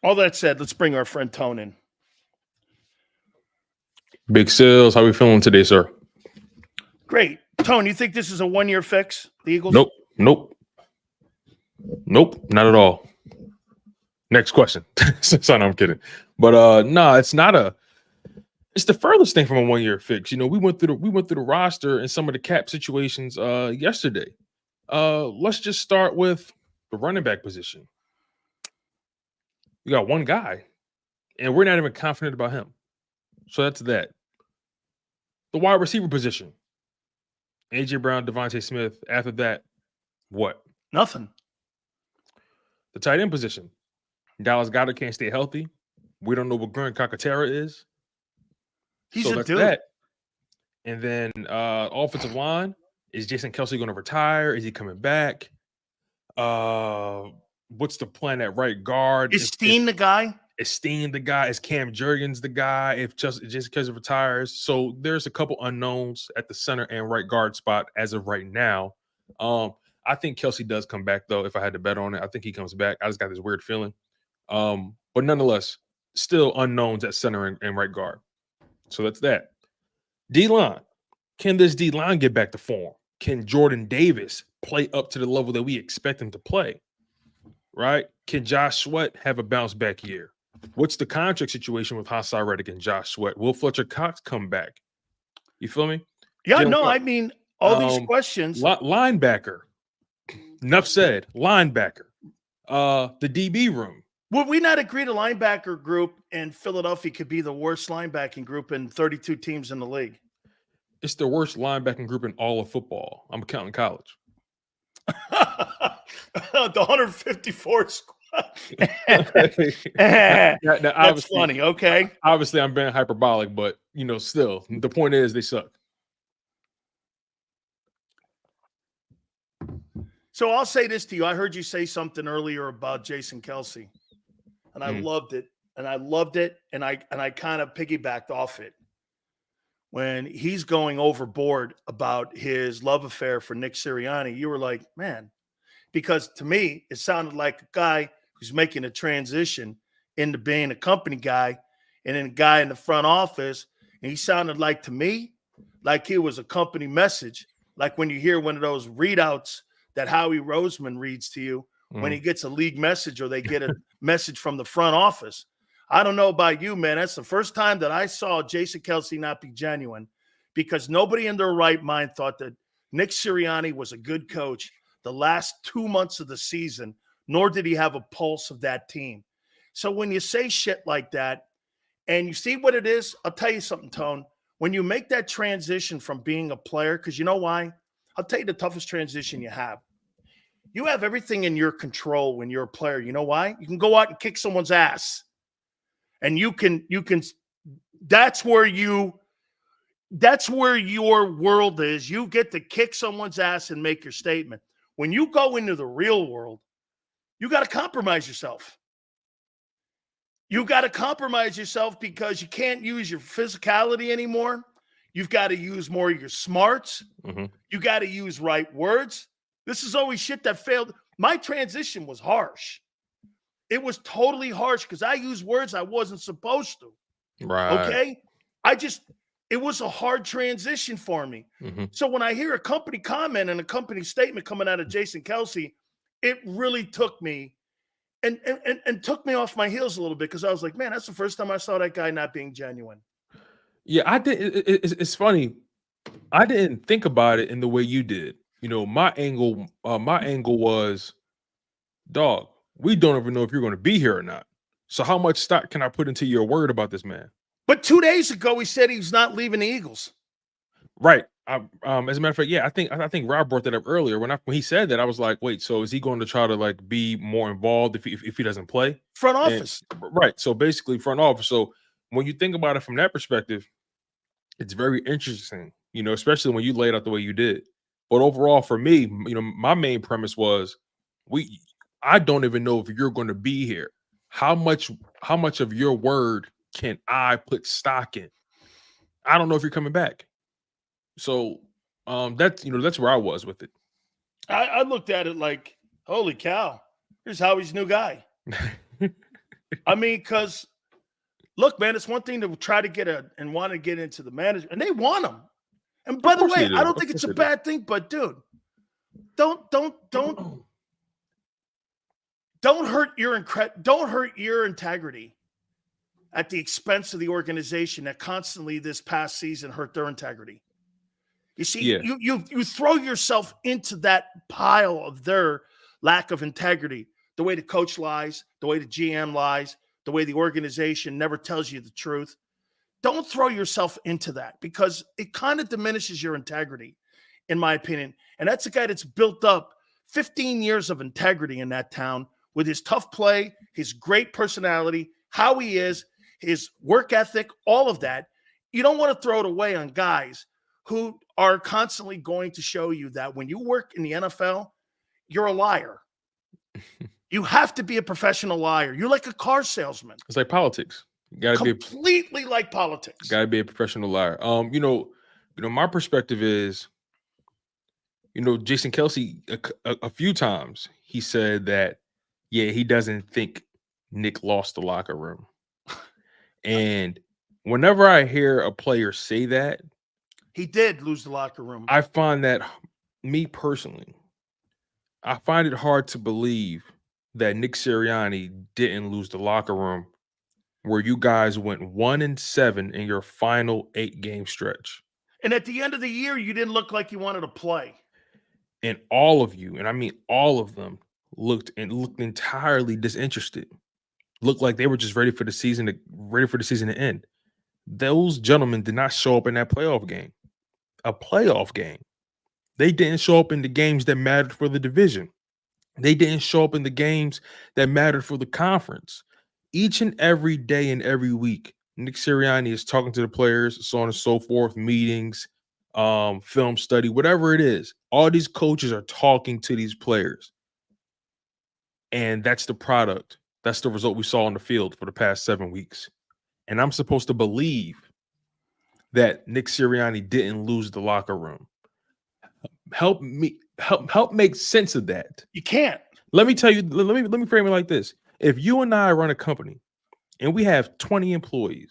All that said, let's bring our friend Tone in. Big Sales, how we feeling today, sir? Great. Tone, you think this is a 1-year fix, the Eagles? Nope, not at all. Next question. Son, I'm kidding. But nah, it's not a. It's the furthest thing from a 1-year fix. We went through the roster and some of the cap situations yesterday. Let's just start with the running back position. You got one guy, and we're not even confident about him. So that's that. The wide receiver position. AJ Brown, Devontae Smith. After that, what? Nothing. The tight end position. Dallas Goedert can't stay healthy. We don't know what Grant Calcaterra is. He's so a that's dude. that. And then offensive line. Is Jason Kelce going to retire? Is he coming back? What's the plan at right guard? Is Steen the guy? Is Steen the guy? Is Cam Jurgens the guy? If Jason Kelce retires? So there's a couple unknowns at the center and right guard spot as of right now. I think Kelce does come back, though, if I had to bet on it. I think he comes back. I just got this weird feeling. But nonetheless, still unknowns at center and right guard. So that's that. D-line. Can this D-line get back to form? Can Jordan Davis play up to the level that we expect him to play? Right? Can Josh Sweat have a bounce back year? What's the contract situation with Haason Reddick and Josh Sweat? Will Fletcher Cox come back? You feel me? Yeah, no, I mean, all these questions. Linebacker. Enough said. Linebacker. The DB room. Would we not agree the linebacker group in Philadelphia could be the worst linebacking group in 32 teams in the league? It's the worst linebacking group in all of football. I'm counting college. The 154 squad. Now, That's funny. Okay. Obviously, I'm being hyperbolic, but still, the point is they suck. So I'll say this to you. I heard you say something earlier about Jason Kelce, and I loved it. And I kind of piggybacked off it. When he's going overboard about his love affair for Nick Sirianni, you were like, man, because to me, it sounded like a guy who's making a transition into being a company guy and then a guy in the front office. And he sounded like, to me, like he was a company message. Like when you hear one of those readouts that Howie Roseman reads to you when he gets a league message or they get a message from the front office. I don't know about you, man. That's the first time that I saw Jason Kelce not be genuine, because nobody in their right mind thought that Nick Sirianni was a good coach the last 2 months of the season, nor did he have a pulse of that team. So when you say shit like that and you see what it is, I'll tell you something, Tone. When you make that transition from being a player, because you know why? I'll tell you the toughest transition you have. You have everything in your control when you're a player. You know why? You can go out and kick someone's ass. And you can that's where your world is. You get to kick someone's ass and make your statement. When you go into the real world, you got to compromise yourself. You got to compromise yourself because you can't use your physicality anymore. You've got to use more of your smarts. Mm-hmm. You got to use right words. This is always shit that failed. My transition was harsh. It was totally harsh because I used words I wasn't supposed to. Right. Okay? It was a hard transition for me. Mm-hmm. So when I hear a company comment and a company statement coming out of Jason Kelce, it really took me and took me off my heels a little bit because I was like, man, that's the first time I saw that guy not being genuine. Yeah, I did. It's funny. I didn't think about it in the way you did. My angle was, dog, we don't even know if you're going to be here or not. So how much stock can I put into your word about this man? But 2 days ago, he said he's not leaving the Eagles. Right. As a matter of fact, yeah, I think Rob brought that up earlier. When he said that, I was like, wait, so is he going to try to be more involved if he doesn't play? Front office. Right. So basically front office. So when you think about it from that perspective, it's very interesting, especially when you laid out the way you did. But overall, for me, my main premise was I don't even know if you're going to be here. How much of your word can I put stock in? I don't know if you're coming back. So that's where I was with it. I looked at it like, holy cow, here's Howie's new guy. I mean, because look, man, it's one thing to try to get and want to get into the management, and they want them. And by Of the course way, they do. I don't Of think it's course a they do. bad thing, but dude, don't hurt your integrity at the expense of the organization that constantly this past season hurt their integrity. You see, Yeah. you throw yourself into that pile of their lack of integrity, the way the coach lies, the way the GM lies, the way the organization never tells you the truth. Don't throw yourself into that because it kind of diminishes your integrity, in my opinion. And that's a guy that's built up 15 years of integrity in that town with his tough play, his great personality, how he is, his work ethic, all of that. You don't want to throw it away on guys who are constantly going to show you that when you work in the NFL, you're a liar. You have to be a professional liar. You're like a car salesman. It's like politics. You gotta be Completely like politics. gotta be a professional liar. My perspective is, Jason Kelsey a few times he said that, yeah, he doesn't think Nick lost the locker room. And whenever I hear a player say that, He did lose the locker room. I find that, me personally, I find it hard to believe that Nick Sirianni didn't lose the locker room where you guys went 1-7 in your final 8-game stretch. And at the end of the year, you didn't look like you wanted to play. And all of you, and I mean all of them, looked entirely disinterested. Looked like they were just ready for the season to end. Those gentlemen did not show up in that playoff game. A playoff game. They didn't show up in the games that mattered for the division. They didn't show up in the games that mattered for the conference. Each and every day and every week, Nick Sirianni is talking to the players, so on and so forth, meetings, film study, whatever it is. All these coaches are talking to these players. And that's the product. That's the result we saw on the field for the past 7 weeks. And I'm supposed to believe that Nick Sirianni didn't lose the locker room. Help make sense of that. You can't. Let me tell you, let me frame it like this. If you and I run a company and we have 20 employees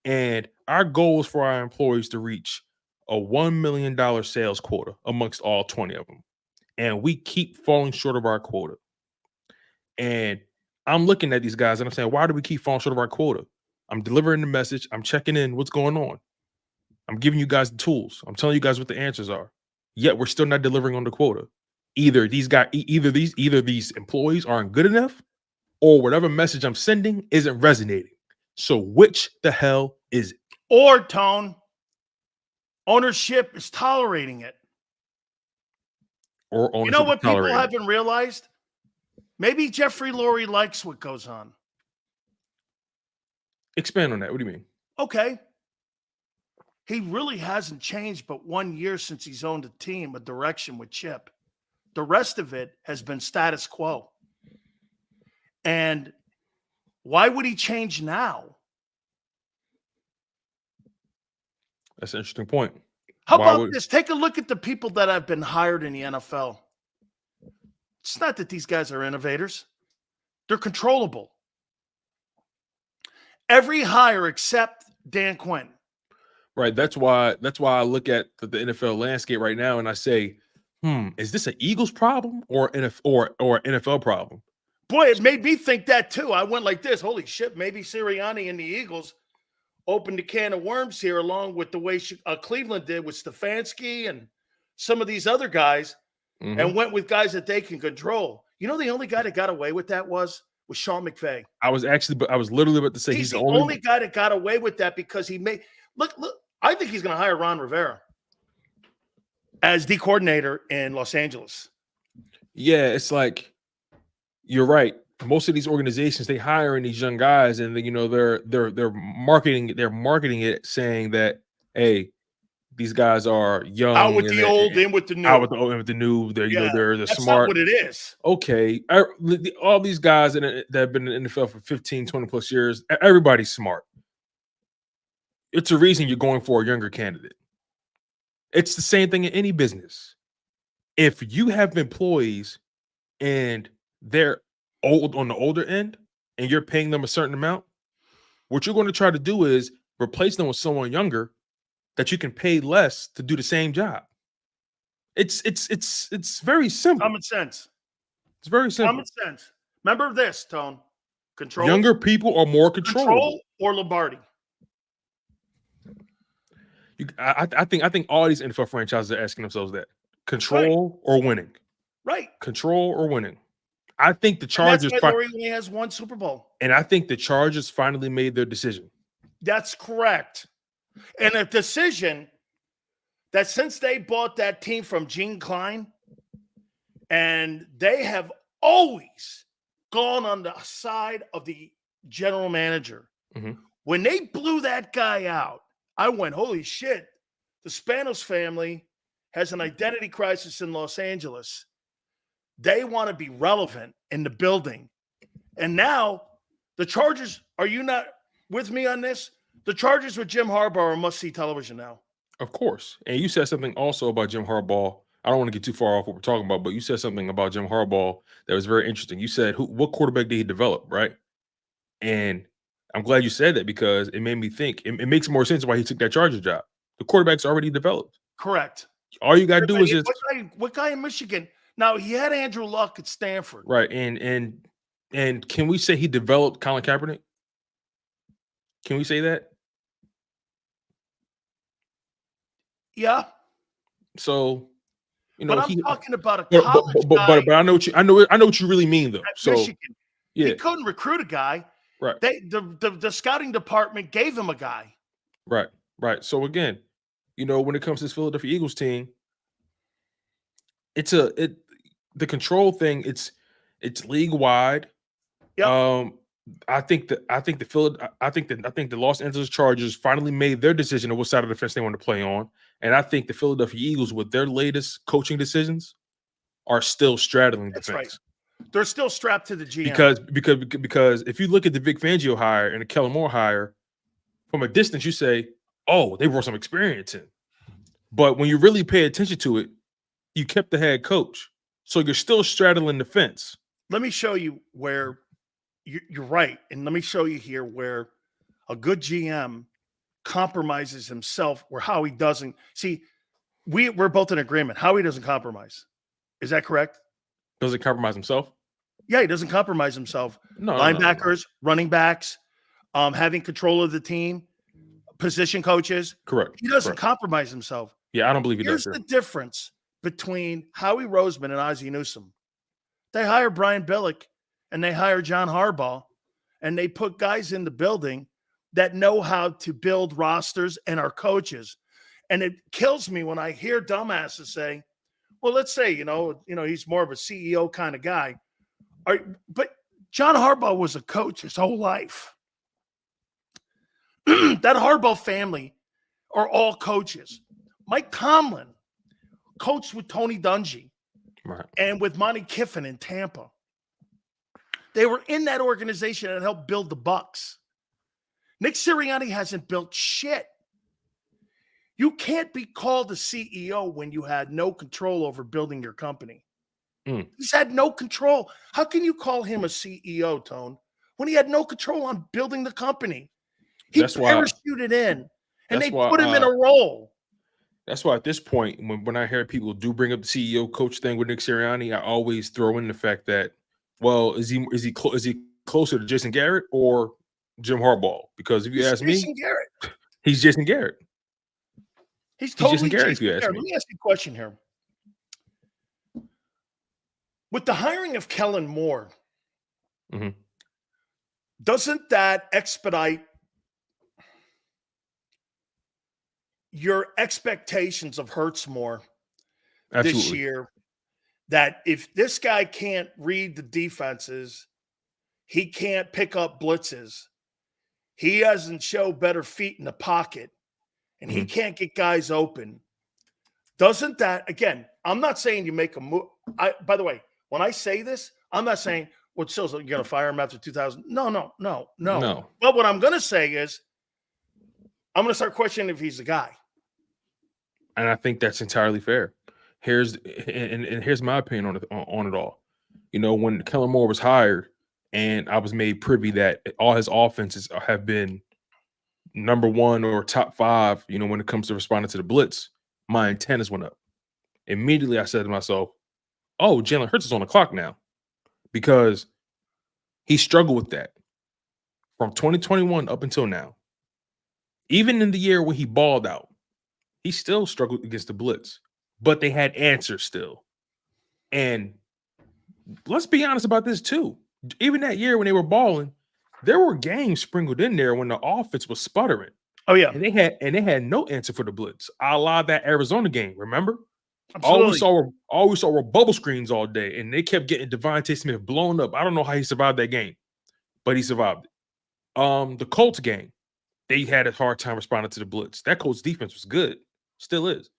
and our goal is for our employees to reach a $1 million sales quota amongst all 20 of them, and we keep falling short of our quota, and I'm looking at these guys and I'm saying, why do we keep falling short of our quota? I'm delivering the message. I'm checking in. What's going on? I'm giving you guys the tools. I'm telling you guys what the answers are. Yet we're still not delivering on the quota. Either these employees aren't good enough, or whatever message I'm sending isn't resonating. So which the hell is it? Or, Tone, ownership is tolerating it. Or you know what people haven't realized? Maybe Jeffrey Lurie likes what goes on. Expand on that. What do you mean? Okay. He really hasn't changed but 1 year since he's owned a team, a direction with Chip. The rest of it has been status quo. And why would he change now? That's an interesting point. How about this? Take a look at the people that have been hired in the NFL. It's not that these guys are innovators. They're controllable. Every hire except Dan Quinn. Right. That's why I look at the NFL landscape right now and I say, is this an Eagles problem or an NFL problem? Boy, it made me think that too. I went like this. Holy shit, maybe Sirianni and the Eagles opened a can of worms here, along with the way Cleveland did with Stefanski and some of these other guys, and went with guys that they can control. You know, the only guy that got away with that was Sean McVay. I was literally about to say he's the only guy that got away with that because he made look. I think he's going to hire Ron Rivera as the coordinator in Los Angeles. Yeah, it's like you're right. Most of these organizations, they hiring these young guys, and they're marketing it, saying that, hey, these guys are young, out with the old, in with the new. Out with the old, in with the new. They're they're that's smart. Not what it is. Okay, all these guys that have been in the NFL for 15, 20 plus years, everybody's smart. It's a reason you're going for a younger candidate. It's the same thing in any business. If you have employees and they're old on the older end, and you're paying them a certain amount, what you're going to try to do is replace them with someone younger that you can pay less to do the same job. It's very simple. Common sense. It's very simple. Common sense. Remember this, Tone. Control. Younger people are more controllable. Control or Lombardi. I think all these NFL franchises are asking themselves that: control or winning. Right. Control or winning. I think the And Chargers, that's why Lori only has one Super Bowl. and I think the Chargers finally made their decision. That's correct. And a decision that since they bought that team from Gene Klein, and they have always gone on the side of the general manager. Mhm. When they blew that guy out, I went, holy shit, the Spanos family has an identity crisis in Los Angeles. They want to be relevant in the building. And now the Chargers, are you not with me on this? The Chargers with Jim Harbaugh are must-see television now. Of course. And you said something also about Jim Harbaugh. I don't want to get too far off what we're talking about, but you said something about Jim Harbaugh that was very interesting. You said, what quarterback did he develop, right? And I'm glad you said that because it made me think. It makes more sense why he took that Chargers job. The quarterback's already developed. Correct. All you got to do is just what guy in Michigan? Now he had Andrew Luck at Stanford, right. And can we say he developed Colin Kaepernick? Can we say that? Yeah. So, you know, but I'm talking about a college guy. But I know what you really mean though. So Michigan. yeah, He couldn't recruit a guy. right. The scouting department gave him a guy. Right. So again, you know, when it comes to this Philadelphia Eagles team, the control thing, it's league wide. Yep. I think the Los Angeles Chargers finally made their decision of what side of the fence they want to play on. And I think the Philadelphia Eagles, with their latest coaching decisions, are still straddling the That's fence. Right. They're still strapped to the GM. Because if you look at the Vic Fangio hire and the Kellen Moore hire, from a distance, you say, oh, they brought some experience in. But when you really pay attention to it, you kept the head coach. So you're still straddling the fence. Let me show you where you're right. And let me show you here where a good GM compromises himself or how he doesn't. See, we're both in agreement. How he doesn't compromise. Is that correct? Doesn't compromise himself? Yeah, he doesn't compromise himself. No, linebackers, running backs, having control of the team, position coaches. Correct. He doesn't compromise himself. Yeah, I don't believe he does. Here's the difference between Howie Roseman and Ozzie Newsome. They hire Brian Billick and they hire John Harbaugh, and they put guys in the building that know how to build rosters and are coaches. And it kills me when I hear dumbasses say, well, let's say, you know, he's more of a CEO kind of guy. But John Harbaugh was a coach his whole life. That Harbaugh family are all coaches. Mike Tomlin coached with Tony Dungy, right, and with Monty Kiffin in Tampa. They were in that organization and helped build the Bucks. Nick Sirianni hasn't built shit. You can't be called a CEO when you had no control over building your company. He's had no control. How can you call him a CEO, Tone, when he had no control on building the company? He parachuted in, and they put him in a role. That's why at this point, when I hear people do bring up the CEO coach thing with Nick Sirianni, I always throw in the fact that, well, is he closer to Jason Garrett or Jim Harbaugh? Because if you ask me, he's Jason Garrett. He's totally Jason Garrett. If you ask me. Let me ask you a question here. With the hiring of Kellen Moore, doesn't that expedite your expectations of Hurts more this year? That if this guy can't read the defenses, he can't pick up blitzes, he doesn't show better feet in the pocket, and he can't get guys open. Doesn't that, again, I'm not saying you make a move. By the way, when I say this, I'm not saying, well, Sills, you're going to fire him after 2000. No. But what I'm going to say is, I'm going to start questioning if he's the guy. And I think that's entirely fair. Here's my opinion on it all. You know, when Kellen Moore was hired, and I was made privy that all his offenses have been number one or top five, when it comes to responding to the blitz, my antennas went up. Immediately, I said to myself, oh, Jalen Hurts is on the clock now, because he struggled with that from 2021 up until now. Even in the year when he balled out, he still struggled against the blitz, but they had answers still. And let's be honest about this too. Even that year when they were balling, there were games sprinkled in there when the offense was sputtering. Oh yeah, And they had no answer for the blitz. A la that Arizona game, remember? absolutely. All we saw were bubble screens all day, and they kept getting Devontae Smith blown up. I don't know how he survived that game, but he survived it. The Colts game, they had a hard time responding to the blitz. That Colts defense was good, still is.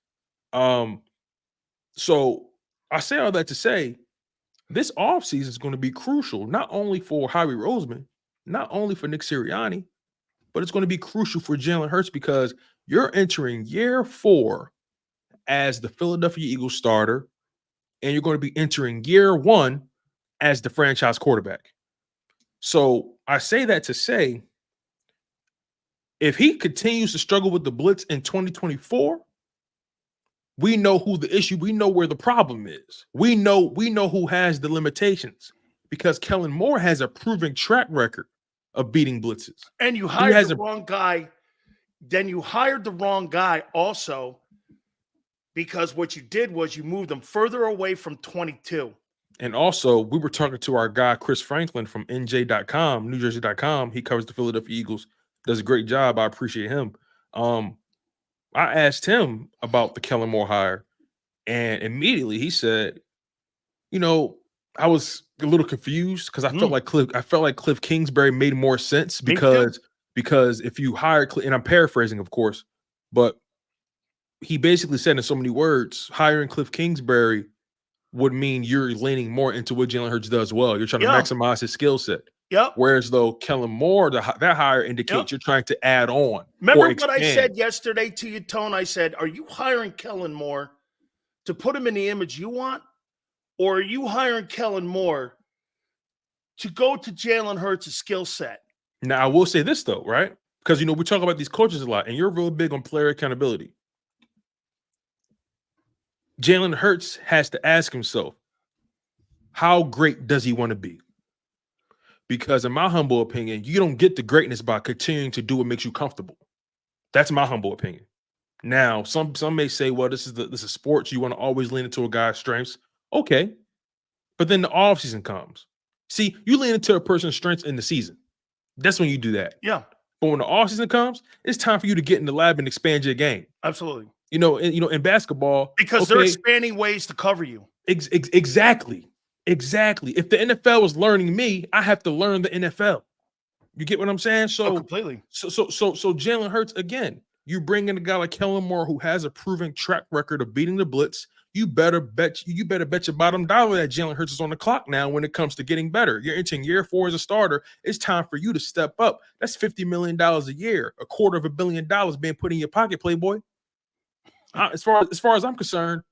So I say all that to say, this offseason is going to be crucial, not only for Howie Roseman, not only for Nick Sirianni, but it's going to be crucial for Jalen Hurts, because you're entering year 4 as the Philadelphia Eagles starter, and you're going to be entering year 1 as the franchise quarterback. So I say that to say, if he continues to struggle with the blitz in 2024, we know who the issue, we know where the problem is. We know who has the limitations, because Kellen Moore has a proven track record of beating blitzes. And you hired the wrong guy. Then you hired the wrong guy also, because what you did was you moved them further away from 22. And also, we were talking to our guy, Chris Franklin from NJ.com, NewJersey.com. He covers the Philadelphia Eagles, does a great job. I appreciate him. I asked him about the Kellen Moore hire, and immediately he said, I was a little confused, because I felt like Cliff Kingsbury made more sense, because if you hire, and I'm paraphrasing, of course, but he basically said in so many words, hiring Cliff Kingsbury would mean you're leaning more into what Jalen Hurts does well. You're trying to maximize his skill set. Yep. Whereas though Kellen Moore, that hire indicates you're trying to add on. Remember what I said yesterday to you, Tone? I said, are you hiring Kellen Moore to put him in the image you want? Or are you hiring Kellen Moore to go to Jalen Hurts' skill set? Now, I will say this, though, right? Because, we talk about these coaches a lot, and you're real big on player accountability. Jalen Hurts has to ask himself, how great does he want to be? Because in my humble opinion, you don't get the greatness by continuing to do what makes you comfortable. That's my humble opinion. Now, some may say, well, this is sports. You want to always lean into a guy's strengths. Okay. But then the offseason comes. See, you lean into a person's strengths in the season. That's when you do that. Yeah. But when the offseason comes, it's time for you to get in the lab and expand your game. Absolutely. In basketball. Because they're expanding ways to cover you. Exactly. If the NFL was learning me, I have to learn the NFL. You get what I'm saying? So completely. So Jalen Hurts, again, you bring in a guy like Kellen Moore, who has a proven track record of beating the blitz. You better bet your bottom dollar that Jalen Hurts is on the clock now when it comes to getting better. You're entering year 4 as a starter. It's time for you to step up. That's $50 million a year, $250 million being put in your pocket, Playboy. As far as I'm concerned,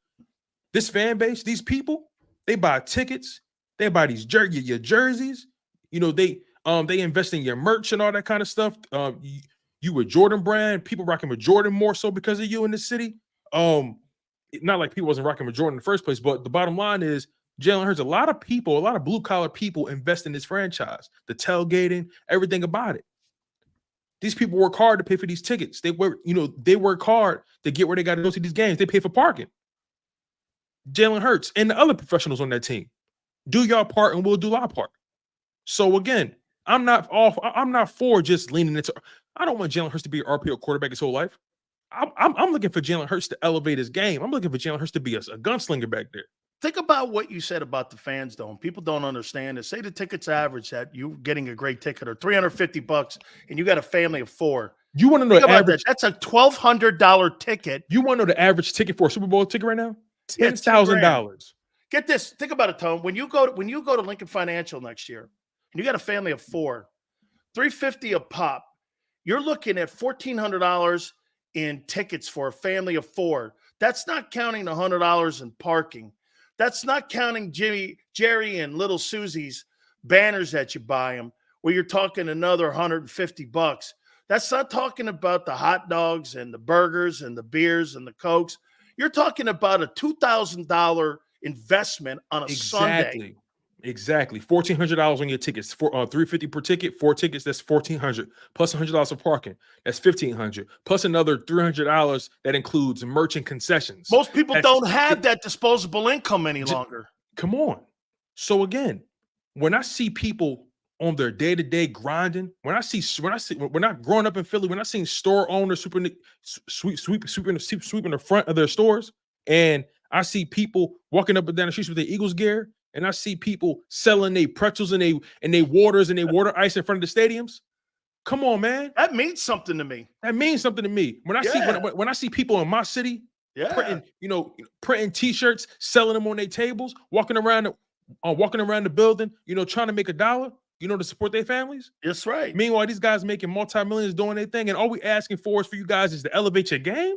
this fan base, these people, they buy tickets, they buy these your jerseys. They invest in your merch and all that kind of stuff. You a Jordan brand, people rocking with Jordan more so because of you in the city. Not like people wasn't rocking with Jordan in the first place, but the bottom line is Jalen Hurts, a lot of blue collar people invest in this franchise, the tailgating, everything about it. These people work hard to pay for these tickets. They work hard to get where they got to go to these games. They pay for parking. Jalen Hurts and the other professionals on that team, do y'all part and we'll do our part. So again, I'm not for just leaning into. I don't want Jalen Hurts to be an RPO quarterback his whole life. I'm looking for Jalen Hurts to elevate his game. I'm looking for Jalen Hurts to be a gunslinger back there. Think about what you said about the fans, though. And people don't understand it. Say the ticket's average that you're getting a great ticket, or $350, and you got a family of 4. You want to know the average? That's a $1,200 ticket. You want to know the average ticket for a Super Bowl ticket right now? $10,000. Get this. Think about it, Tone. When you go to Lincoln Financial next year, and you got a family of 4, $350 a pop, you're looking at $1,400 in tickets for a family of 4. That's not counting the $100 in parking. That's not counting Jerry, and little Susie's banners that you buy them, where you're talking another $150. That's not talking about the hot dogs and the burgers and the beers and the Cokes. You're talking about a $2,000 investment on a Sunday. Exactly. $1,400 on your tickets. For $350 per ticket, 4 tickets, that's $1,400 plus $100 for parking. That's $1,500 plus another $300 that includes merch and concessions. Most people don't have that disposable income any longer. Come on. So again, when I see people on their day-to-day grinding, when not growing up in Philly, when I seen store owners sweeping the front of their stores, and I see people walking up and down the streets with their Eagles gear, and I see people selling their pretzels and they waters and they water ice in front of the stadiums. Come on, man. That means something to me. That means something to me. When I see people in my city printing T-shirts, selling them on their tables, walking around the building, trying to make $1, to support their families. That's right. Meanwhile, these guys making multi-millions doing their thing, and all we asking for is for you guys is to elevate your game.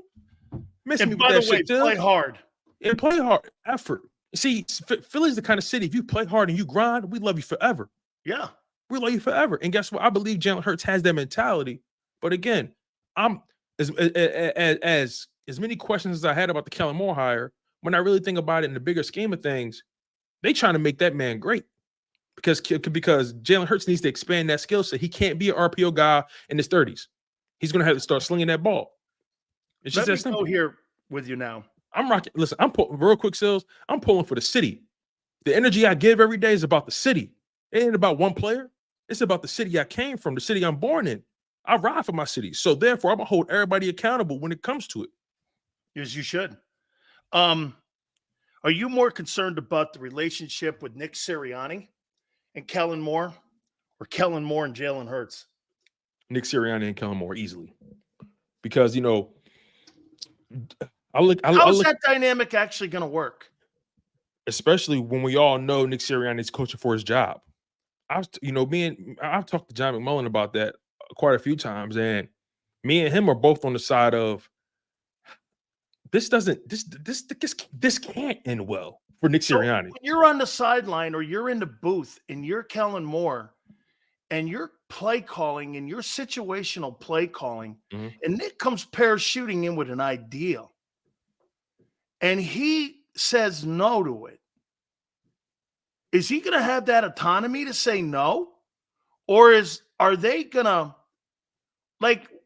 And by the way, play hard. And play hard. Effort. See, Philly's the kind of city, if you play hard and you grind, we love you forever. Yeah. We love you forever. And guess what? I believe Jalen Hurts has that mentality. But again, I'm as many questions as I had about the Kellen Moore hire, when I really think about it in the bigger scheme of things, they trying to make that man great. Because Jalen Hurts needs to expand that skill set. He can't be an RPO guy in his 30s. He's going to have to start slinging that ball. It's just that simple. Let me go here with you now. I'm rocking. Listen, I'm pulling real quick, Sills. I'm pulling for the city. The energy I give every day is about the city. It ain't about one player. It's about the city I came from, the city I'm born in. I ride for my city. So therefore, I'm going to hold everybody accountable when it comes to it. As you should. Are you more concerned about the relationship with Nick Sirianni and Kellen Moore, or Kellen Moore and Jalen Hurts? Nick Sirianni and Kellen Moore easily. Because, how's that dynamic actually going to work? Especially when we all know Nick Sirianni is coaching for his job. I've talked to John McMullen about that quite a few times, and me and him are both on the side of this can't end well for Nick Sirianni. When you're on the sideline or you're in the booth and you're Kellen Moore and you're play calling and you're situational play calling, and Nick comes parachuting in with an idea, and he says no to it, is he going to have that autonomy to say no? Or are they going to,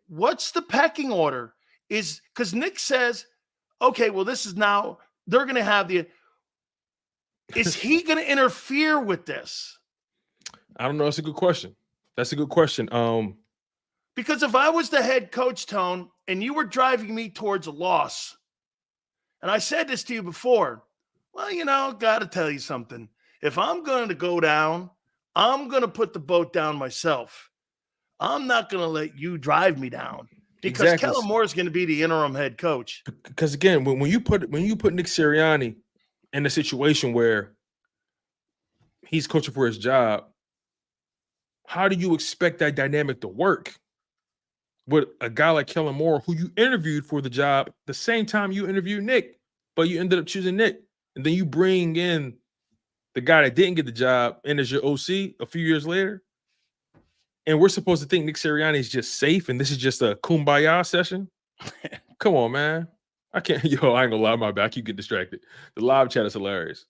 what's the pecking order? Because Nick says, okay, well, this is now, they're going to have is he going to interfere with this? I don't know. That's a good question. Because if I was the head coach, Tone, and you were driving me towards a loss, and I said this to you before, well, got to tell you something. If I'm going to go down, I'm going to put the boat down myself. I'm not going to let you drive me down, because Kellen Moore is going to be the interim head coach. Because again, when you put Nick Sirianni in a situation where he's coaching for his job, how do you expect that dynamic to work with a guy like Kellen Moore, who you interviewed for the job the same time you interviewed Nick, but you ended up choosing Nick, and then you bring in the guy that didn't get the job in as your OC a few years later, and we're supposed to think Nick Sirianni is just safe and this is just a kumbaya session? Come on, man. I can't. I ain't gonna lie, my bad. I keep getting distracted. The live chat is hilarious.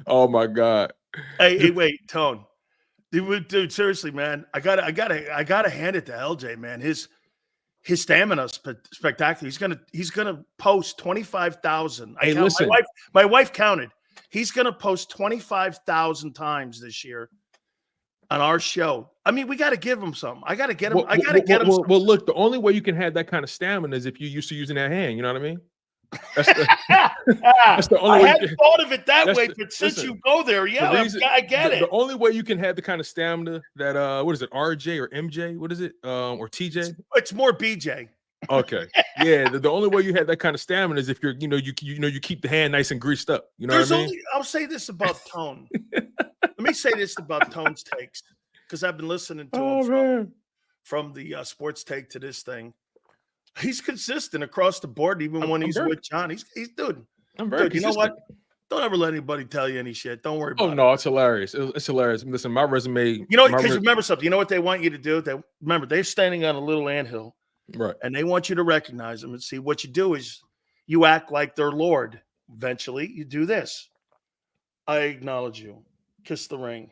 Oh my God. Hey, wait, Tone. Dude, seriously, man. I gotta hand it to LJ, man. His stamina is spectacular. He's gonna post 25,000. Hey, listen. My wife counted. He's gonna post 25,000 times this year on our show. I mean, we got to give him something. I got to get him. Well, look, the only way you can have that kind of stamina is if you're used to using that hand. You know what I mean? That's the only way. I hadn't thought of it that way, but since you go there, I get it. The only way you can have the kind of stamina that what is it, RJ or MJ? What is it? Or TJ? It's more BJ. Okay, yeah. The only way you have that kind of stamina is if you're, you keep the hand nice and greased up. You know what I mean? I'll say this about Tone. Let me say this about Tone's takes, because I've been listening to him from the sports take to this thing. He's consistent across the board, even when he's with John. He's dude. I'm very consistent. You know what? Don't ever let anybody tell you any shit. Don't worry about Oh it. no, it's hilarious. It's hilarious. Listen, my resume. You know, my because re- remember something. You know what they want you to do? Remember, they're standing on a little anthill, right. and they want you to recognize them and see what you do is you act like their lord. Eventually, you do this. I acknowledge you. Kiss the ring.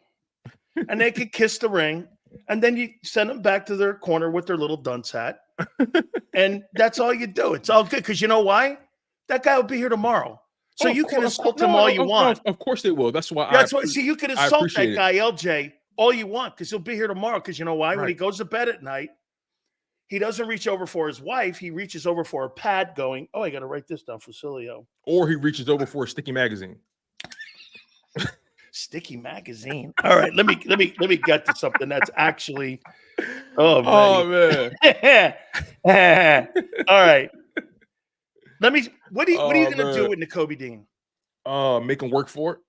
And they could kiss the ring, and then you send them back to their corner with their little dunce hat. And that's all you do. It's all good. Because you know why? That guy will be here tomorrow. So Oh, of you can course, insult him all you want. Of course they will. That's why That's what. See, you can I insult that appreciate it. guy, LJ, all you want, because he'll be here tomorrow. Because you know why? When he Right. goes to bed at night, he doesn't reach over for his wife. He reaches over for a pad, going, "Oh, I got to write this down for Cilio." Or he reaches over for a sticky magazine. Sticky magazine. All right, let me get to something that's actually. Oh man. man. All right. What are you Oh, going to do man. with Nakobe Dean? Make him work for it.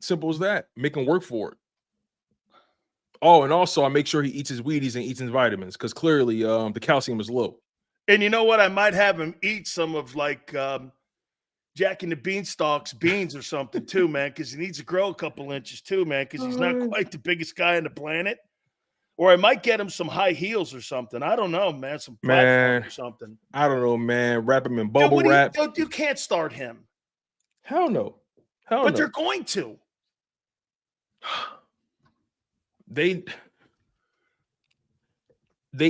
Simple as that. Make him work for it. Oh, and also I make sure he eats his Wheaties and eats his vitamins because clearly the calcium is low. And you know what? I might have him eat some of like Jack and the Beanstalk's beans or something too, man, because he needs to grow a couple inches too, man, because he's not quite the biggest guy on the planet. Or I might get him some high heels or something. I don't know, man. Some platform or something. I don't know, man. Wrap him in Dude, bubble wrap. You can't start him. Hell no. But they're going to. They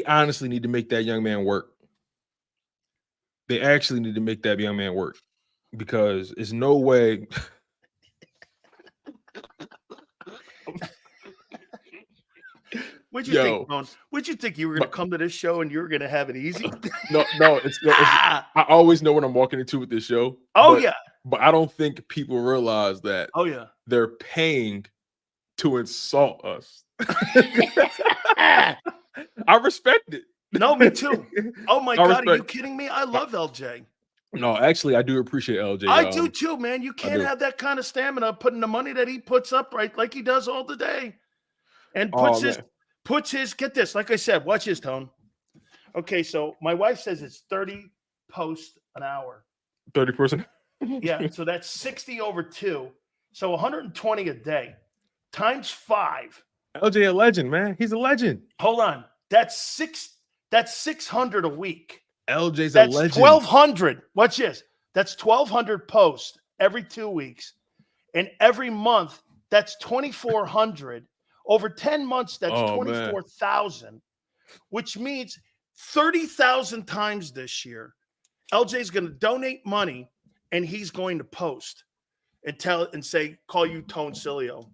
honestly need to make that young man work. They actually need to make that young man work because there's no way. What'd you think, Tone? What'd you think? You were going to come to this show and you were going to have it easy? No, I always know what I'm walking into with this show. Oh, yeah. But I don't think people realize that they're paying to insult us. I respect it. No, me too. Oh, my God. Are you kidding me? I love LJ. No, actually, I do appreciate LJ. I do too, man. You can't have that kind of stamina putting the money that he puts up right like he does all the day. And puts his, get this, like I said, watch his, Tone. Okay, so my wife says it's 30 posts an hour. 30%? Yeah, so that's 60 over 2. So 120 a day times 5. LJ a legend, man. He's a legend. Hold on. That's 600 a week. LJ's a legend. That's 1,200. Watch this. That's 1,200 posts every 2 weeks. And every month, that's 2,400. Over 10 months, that's 24,000, which means 30,000 times this year. LJ's going to donate money and he's going to post and call you Tone Cilio.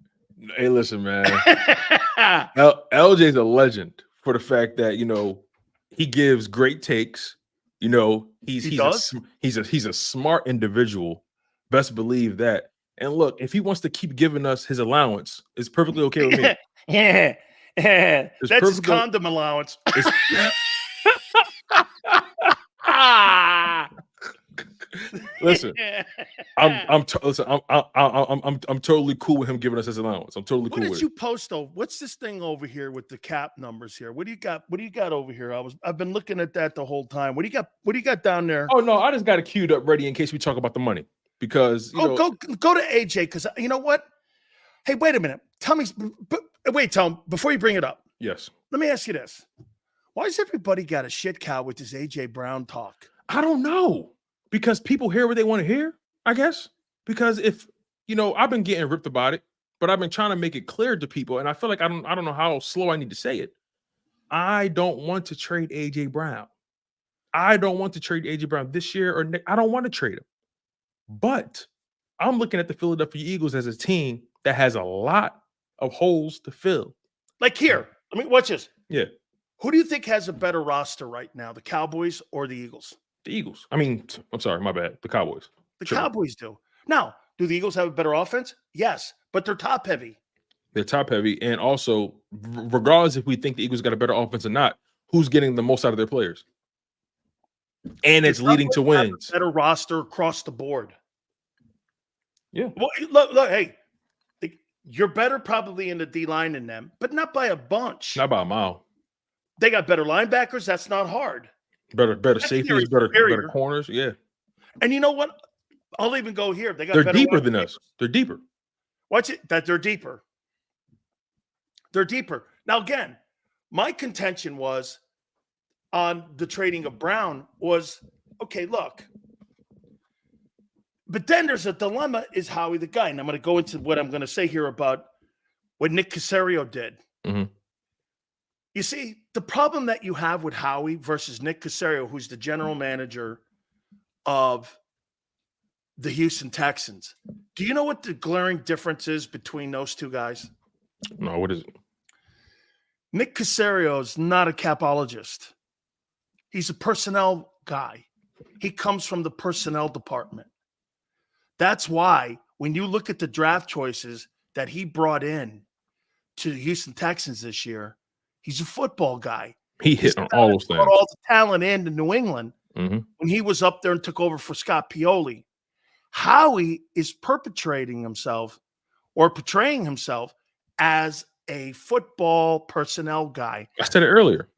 Hey, listen, man. LJ's a legend for the fact that, he gives great takes. He's a smart individual. Best believe that. And look, if he wants to keep giving us his allowance, it's perfectly okay with me. Yeah. That's his condom allowance. Listen, I'm totally cool with him giving us his allowance. I'm totally cool with it. What did you post though? What's this thing over here with the cap numbers here? What do you got? What do you got over here? I've been looking at that the whole time. What do you got? What do you got down there? Oh no, I just got it queued up ready in case we talk about the money. Because go to AJ, because you know what? Hey, wait a minute. Tell me, wait, Tom, before you bring it up. Yes. Let me ask you this. Why has everybody got a shit cow with this AJ Brown talk? I don't know. Because people hear what they want to hear, I guess. Because if, I've been getting ripped about it, but I've been trying to make it clear to people. And I feel like I don't know how slow I need to say it. I don't want to trade AJ Brown. I don't want to trade AJ Brown this year or next. I don't want to trade him. But I'm looking at the Philadelphia Eagles as a team that has a lot of holes to fill. Like here, watch this. Yeah. Who do you think has a better roster right now, the Cowboys or the Eagles? The Eagles. I'm sorry, my bad. The Cowboys. The Cowboys do. Now, do the Eagles have a better offense? Yes, but they're top heavy. They're top heavy. And also, regardless if we think the Eagles got a better offense or not, who's getting the most out of their players? And it's leading to wins. Better roster across the board. Yeah. Well, look, hey, you're better probably in the D line than them, but not by a bunch. Not by a mile. They got better linebackers. That's not hard. Better safeties, better corners. Yeah. And you know what? I'll even go here. They got They're better deeper wide than us. receivers. They're deeper. Watch it. That they're deeper. They're deeper. Now, again, my contention was on the trading of Brown was, okay, look. But then there's a dilemma. Is Howie the guy? And I'm going to go into what I'm going to say here about what Nick Caserio did. Mhm. You see, the problem that you have with Howie versus Nick Caserio, who's the general manager of the Houston Texans. Do you know what the glaring difference is between those two guys? No, what is it? Nick Caserio is not a capologist. He's a personnel guy. He comes from the personnel department. That's why when you look at the draft choices that he brought in to the Houston Texans this year, he's a football guy. He hit on all those things. Brought all the talent into New England Mhm. when he was up there and took over for Scott Pioli. Howie is perpetrating himself or portraying himself as a football personnel guy. I said it earlier.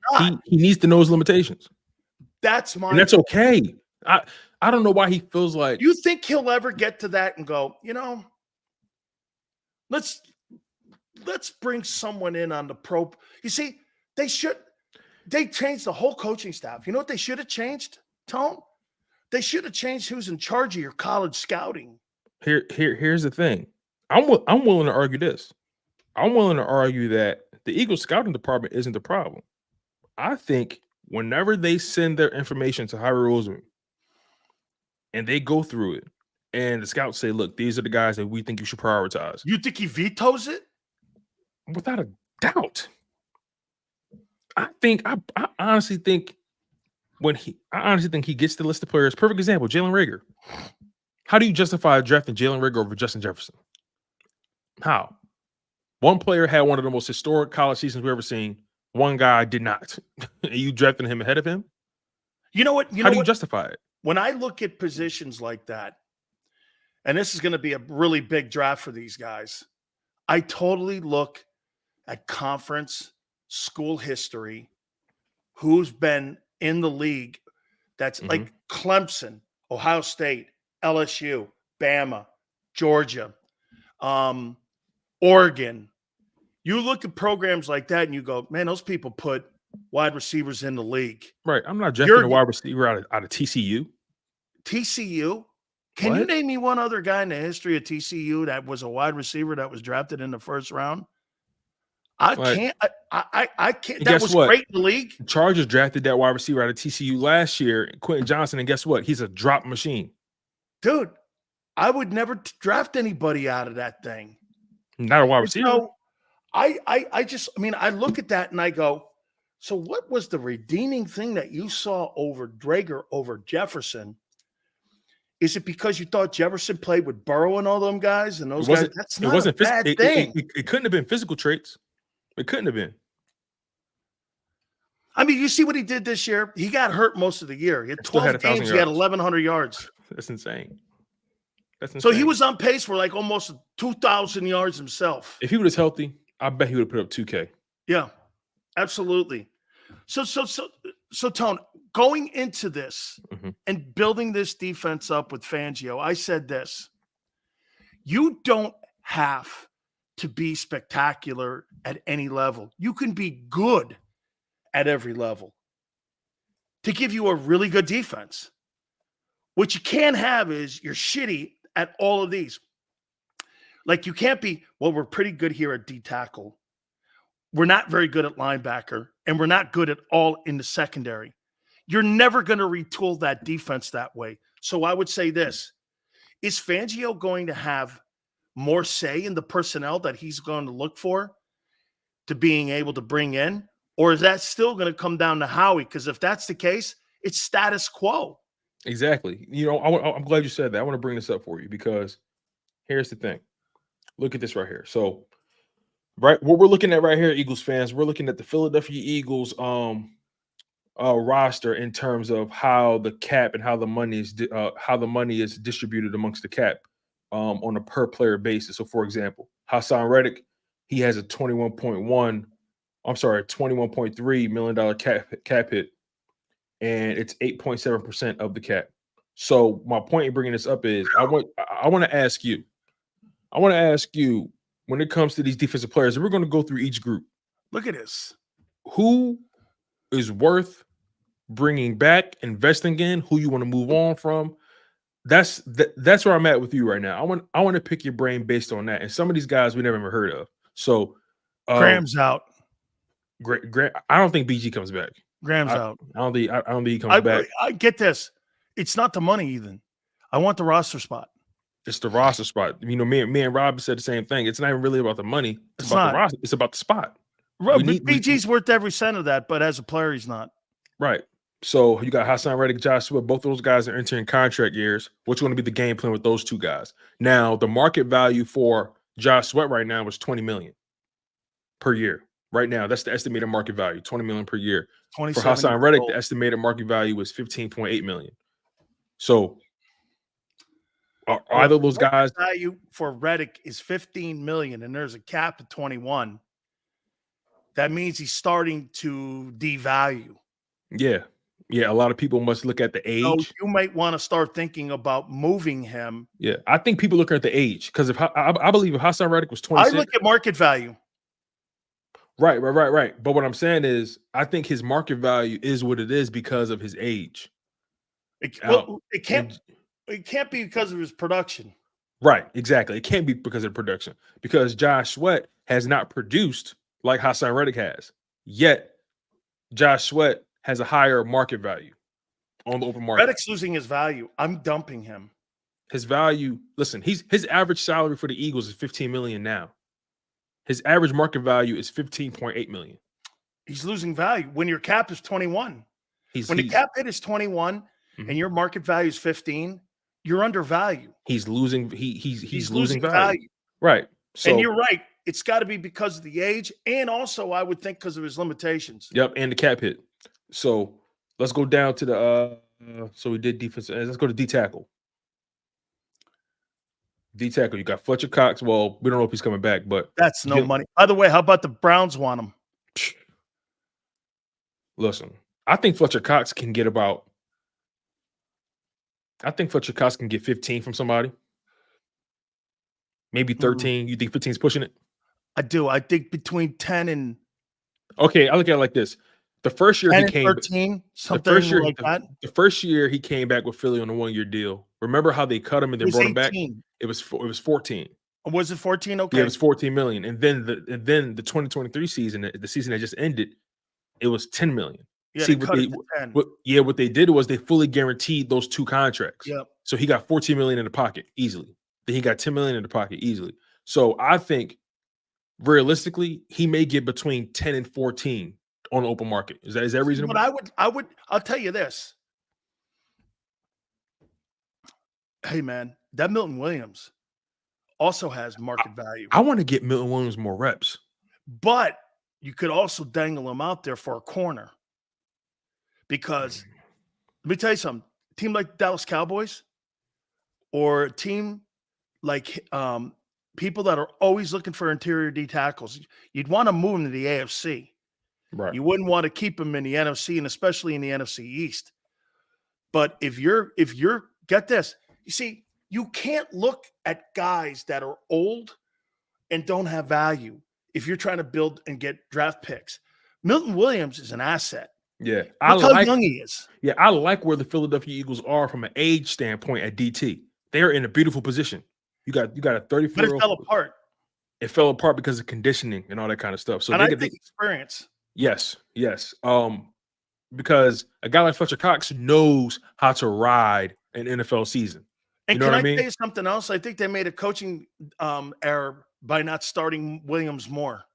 He needs to know his limitations. That's my. And that's okay. I don't know why he feels like. Do you think he'll ever get to that and go, let's bring someone in on the pro. You see, they changed the whole coaching staff. You know what they should have changed, Tone? They should have changed who's in charge of your college scouting. Here's the thing. I'm willing to argue this. I'm willing to argue that the Eagles scouting department isn't the problem. I think whenever they send their information to Howie Roseman and they go through it and the scouts say, look, these are the guys that we think you should prioritize. You think he vetoes it? Without a doubt. I honestly think he gets the list of players. Perfect example, Jalen Reagor. How do you justify drafting Jalen Reagor over Justin Jefferson? How? One player had one of the most historic college seasons we've ever seen. One guy did not. And you drafting him ahead of him? You know what? How do you justify it? When I look at positions like that, and this is going to be a really big draft for these guys, I totally look at conference, school history, who's been in the league. That's like Clemson, Ohio State, LSU, Bama, Georgia, Oregon. You look at programs like that and you go, man, those people put wide receivers in the league. Right. I'm not drafting a wide receiver out of TCU. TCU? Can you name me one other guy in the history of TCU that was a wide receiver that was drafted in the first round? I can't. That was great in the league. The Chargers drafted that wide receiver out of TCU last year, Quentin Johnson, and guess what? He's a drop machine. Dude, I would never draft anybody out of that thing. Not a wide receiver. So I look at that and I go, so what was the redeeming thing that you saw over Reagor over Jefferson? Is it because you thought Jefferson played with Burrow and all them guys and those guys? That's not a bad thing. It couldn't have been physical traits. It couldn't have been. I mean, you see what he did this year? He got hurt most of the year. He had 12 games. He had 1,100 yards. That's insane. So he was on pace for like almost 2,000 yards himself. If he was healthy, I bet he would have put up 2K. Yeah, absolutely. So Tone, going into this and building this defense up with Fangio, I said this. You don't have to be spectacular at any level. You can be good at every level to give you a really good defense. What you can't have is you're shitty at all of these. Like you can't be, well, we're pretty good here at D tackle. We're not very good at linebacker, and we're not good at all in the secondary. You're never going to retool that defense that way. So I would say this. Is Fangio going to have more say in the personnel that he's going to look for to being able to bring in? Or is that still going to come down to Howie? Because if that's the case, it's status quo. Exactly. You know, I'm glad you said that. I want to bring this up for you because here's the thing. Look at this right here. So, right, what we're looking at right here, Eagles fans, we're looking at the Philadelphia Eagles roster in terms of how the cap and how the money is distributed amongst the cap on a per player basis. So, for example, Hassan Reddick, he has a $21.3 million cap hit, and it's 8.7% of the cap. So my point in bringing this up is I want to ask you. I want to ask you when it comes to these defensive players, and we're going to go through each group. Look at this. Who is worth bringing back, investing in? Who you want to move on from? That's where I'm at with you right now. I want to pick your brain based on that. And some of these guys we never even heard of. So Graham's out. I don't think BG comes back. Graham's out. I don't think he comes back. I get this. It's not the money, Ethan. I want the roster spot. It's the roster spot. You know, me and Rob said the same thing. It's not even really about the money. It's about the roster. It's about the spot. BG's worth every cent of that, but as a player, he's not. Right. So you got Hassan Reddick, Josh Sweat. Both of those guys are entering contract years. What's going to be the game plan with those two guys? Now, the market value for Josh Sweat right now is $20 million per year. Right now, that's the estimated market value, $20 million per year. For Hassan Reddick, the estimated market value is $15.8 million. So are either those guys value for Reddick is $15 million and there's a cap of 21. That means he's starting to devalue. Yeah. Yeah. A lot of people must look at the age. So you might want to start thinking about moving him. Yeah. I think people look at the age because if I believe if Hassan Reddick was 26. I look at market value. Right. But what I'm saying is I think his market value is what it is because of his age. It can't be because of his production. Right, exactly. It can't be because of production. Because Josh Sweat has not produced like Hassan Reddick has. Yet, Josh Sweat has a higher market value on the open market. Reddick's losing his value. I'm dumping him. His value, listen, his average salary for the Eagles is $15 million now. His average market value is $15.8 million. He's losing value when your cap is 21. When the cap hit is 21 and your market value is 15, you're undervalued. He's losing. He's losing value. Right. So, and you're right. It's got to be because of the age, and also I would think because of his limitations. Yep, and the cap hit. So let's go down to the. So we did defense. Let's go to D tackle. D tackle. You got Fletcher Cox. Well, we don't know if he's coming back, but that's no money. By the way, how about the Browns want him? Listen, I think Fletcher Cox can get about. I think Fletcher Cox can get 15 from somebody. Maybe 13. You think 15 is pushing it? I do. I think between 10 and. Okay, I look at it like this. The first year he came 13, something like that. The first year he came back with Philly on a 1-year deal. Remember how they cut him and then brought him back? It was 14. Was it 14? Okay. Yeah, it was 14 million. And then the 2023 season, the season that just ended, it was 10 million. Yeah, See what they did was they fully guaranteed those two contracts. Yep. So he got 14 million in the pocket easily. Then he got 10 million in the pocket easily. So I think realistically, he may get between 10 and 14 on the open market. Is that reasonable? But I'll tell you this. Hey man, that Milton Williams also has market value. I want to get Milton Williams more reps. But you could also dangle him out there for a corner. Because let me tell you something, a team like Dallas Cowboys or a team like people that are always looking for interior D tackles, you'd want to move them to the AFC. Right. You wouldn't want to keep them in the NFC and especially in the NFC East. But if you're get this, you see, you can't look at guys that are old and don't have value if you're trying to build and get draft picks. Milton Williams is an asset. Yeah, look how young he is. Yeah, I like where the Philadelphia Eagles are from an age standpoint at DT. They're in a beautiful position. You got a 34. But it fell apart. It fell apart because of conditioning and all that kind of stuff. So and I think experience. Yes. Because a guy like Fletcher Cox knows how to ride an NFL season. And you know can I mean? tell you something else? I think they made a coaching error by not starting Williams more.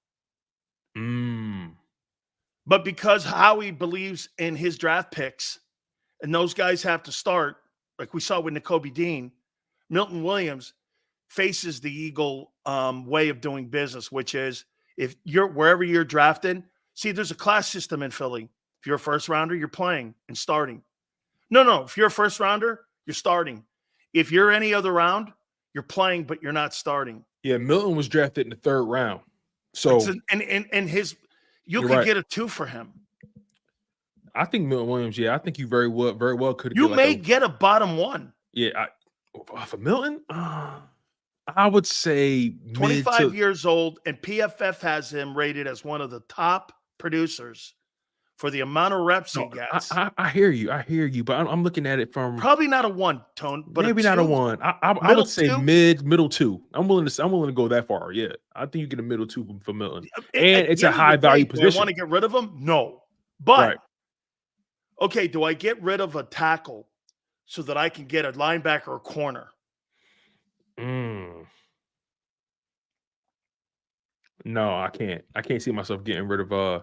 But because Howie believes in his draft picks, and those guys have to start, like we saw with Nakobe Dean, Milton Williams faces the Eagle way of doing business, which is if you're wherever you're drafted. See, there's a class system in Philly. If you're a first rounder, you're playing and starting. No. If you're a first rounder, you're starting. If you're any other round, you're playing, but you're not starting. Yeah, Milton was drafted in the 3rd round. So and his you could get a 2 for him. I think Milton Williams. Yeah, I think you very well could You get like may a get a bottom one. yeah. For Milton, I would say mid 25 to years old, and PFF has him rated as one of the top producers for the amount of reps he no. gets. I hear you, but I'm looking at it from Probably not a one, Tone, but maybe a not a two, one. I middle would say two. middle two. I'm willing to go that far. Yeah, I think you get a middle two for Milton, and At it's the a end of high the day, value do I want position. to get rid of him? No. But, Right. okay, do I get rid of a tackle so that I can get a linebacker or corner? Mm. No, I can't. I can't see myself getting rid of.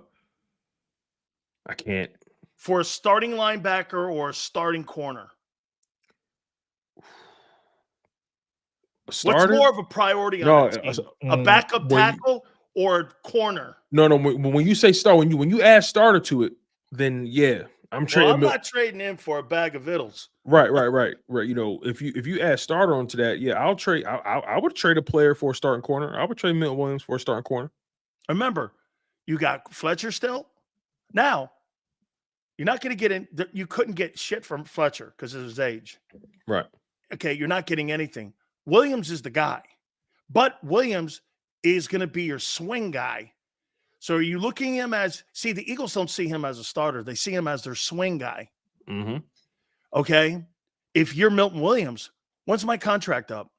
I can't. For a starting linebacker or a starting corner? What's Starter? more of a priority on No, a team? A backup when tackle or a corner? no, when you say start, when you add starter to it, then yeah, I'm Well, trading. I'm not trading him for a bag of vittles. Right. You know, if you add starter onto that, yeah, I'll trade. I would trade a player for a starting corner. I would trade Milton Williams for a starting corner. Remember, you got Fletcher still. Now, you're not going to get in. You couldn't get shit from Fletcher because of his age. Right. Okay, you're not getting anything. Williams is the guy, but Williams is going to be your swing guy. So are you looking at him as, see, the Eagles don't see him as a starter. They see him as their swing guy. Mm-hmm. Okay. If you're Milton Williams, when's my contract up?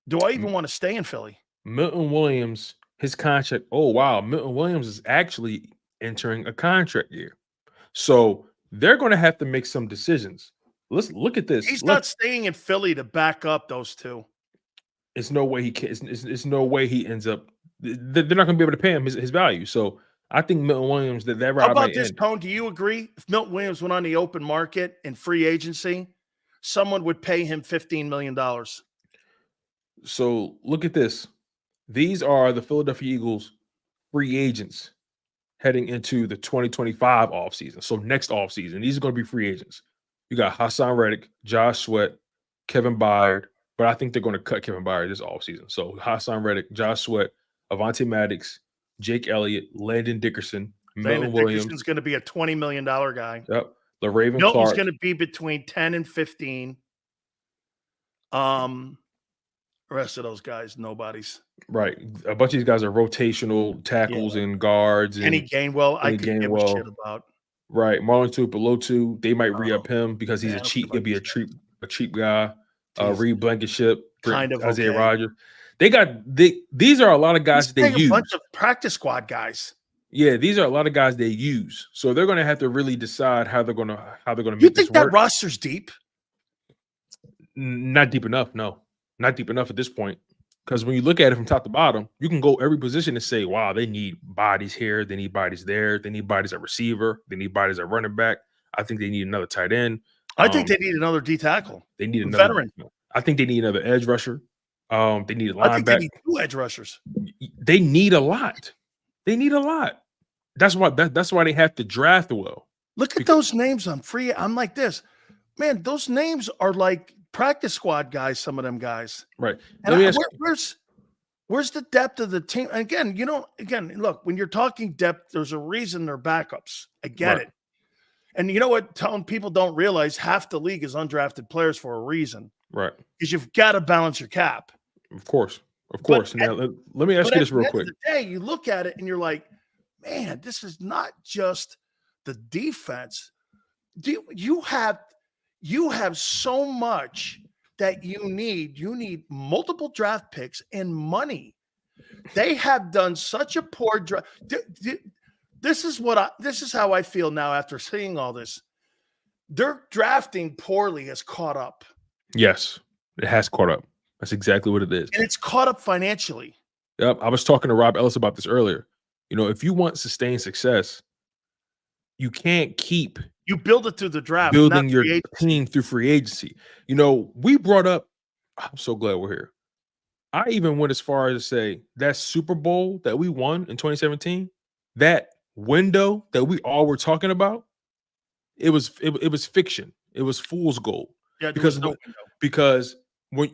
Do I even want to stay in Philly? Milton Williams, his contract. Oh, wow. Milton Williams is actually entering a contract year. So they're going to have to make some decisions. Let's look at this. He's not staying in Philly to back up those two. It's no way he can. It's no way he ends up. They're not going to be able to pay him his value. So I think Milton Williams that How ride about might this, end. Tone? Do you agree? If Milton Williams went on the open market in free agency, someone would pay him $15 million. So look at this. These are the Philadelphia Eagles free agents heading into the 2025 offseason. So next offseason, these are going to be free agents. You got Hassan Reddick, Josh Sweat, Kevin Byard, but I think they're going to cut Kevin Byard this offseason. So Hassan Reddick, Josh Sweat, Avonte Maddox, Jake Elliott, Landon Dickerson, Milton Williams. Dickerson's going to be a $20 million guy. Yep. LaRaven Milton's Clark. going to be between 10 and 15. The rest of those guys, nobody's. Right. A bunch of these guys are rotational tackles and guards. Kenny And Gainwell, I could give a shit about. Right. Marlon Tuipulotu, they might re-up him because he's yeah, a cheap. He'll be a cheap guy. Reed Blankenship, kind of Isaiah okay. Rodgers. These are a lot of guys they use. A bunch of practice squad guys. Yeah, these are a lot of guys they use. So they're going to have to really decide how they're going to make this work. You think that roster's deep? Not deep enough. No, not deep enough at this point. Because when you look at it from top to bottom, you can go every position and say, wow, they need bodies here. They need bodies there. They need bodies at receiver. They need bodies at running back. I think they need another tight end. I think they need another D tackle. They need another veteran. I think they need another edge rusher. They need a linebacker. I think they need 2 edge rushers. They need a lot. They need a lot. That's why they have to draft well. Look at those names on free. I'm like this. Man, those names are like practice squad guys, some of them guys. Right. And where's the depth of the team? And again, look, when you're talking depth, there's a reason they're backups. I get it. And you know what? People don't realize half the league is undrafted players for a reason. Right. Because you've got to balance your cap. Of course. Now, let me ask you this real quick. At the end of the day, you look at it and you're like, man, this is not just the defense. You have so much that you need multiple draft picks and money. They have done such a poor draft. This is how I feel now after seeing all this. Their drafting poorly has caught up. Yes, it has caught up. That's exactly what it is. And it's caught up financially. Yep. I was talking to Rob Ellis about this earlier. If you want sustained success, you can't keep build it through the draft, building your team through free agency. We brought up, I'm so glad we're here. I even went as far as to say that Super Bowl that we won in 2017, that window that we all were talking about, it was fiction. It was fool's gold. Yeah, because when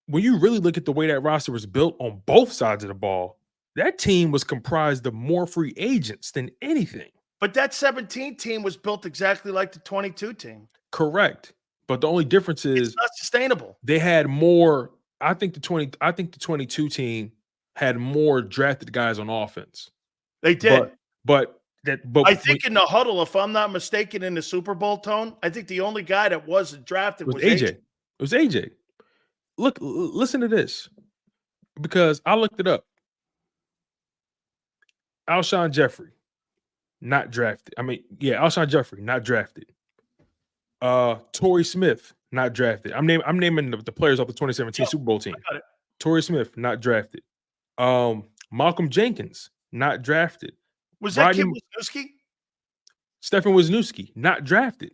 you really look at the way that roster was built on both sides of the ball, that team was comprised of more free agents than anything. But that 17 team was built exactly like the 22 team. Correct. But the only difference It's is not sustainable. they had more. I think the 22 team had more drafted guys on offense. They did. But I think in the huddle, if I'm not mistaken, in the Super Bowl, Tone, I think the only guy that wasn't drafted was AJ. It was AJ. Look, listen to this, because I looked it up. Alshon Jeffrey, not drafted. Alshon Jeffrey, not drafted. Torrey Smith, not drafted. I'm naming the players off the 2017 Super Bowl team. Torrey Smith, not drafted. Malcolm Jenkins, not drafted. Was that kid Wisniewski? Stefan Wisniewski, not drafted.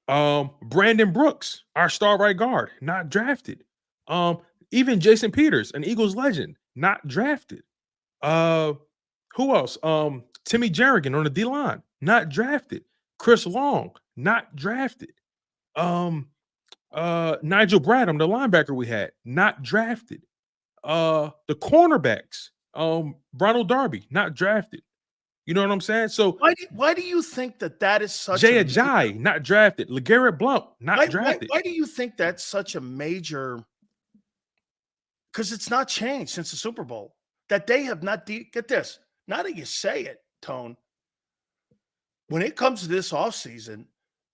Brandon Brooks, our star right guard, not drafted. Even Jason Peters, an Eagles legend, not drafted. Who else? Timmy Jernigan on the D line, not drafted. Chris Long, not drafted. Nigel Bradham, the linebacker we had, not drafted. The cornerbacks, Ronald Darby, not drafted. You know what I'm saying? So why do you think that is such Jay Ajayi, not drafted. LeGarrette Blount, not drafted. Why do you think that's such a major? Because it's not changed since the Super Bowl. That they have not get this. Now that you say it, Tone, when it comes to this offseason,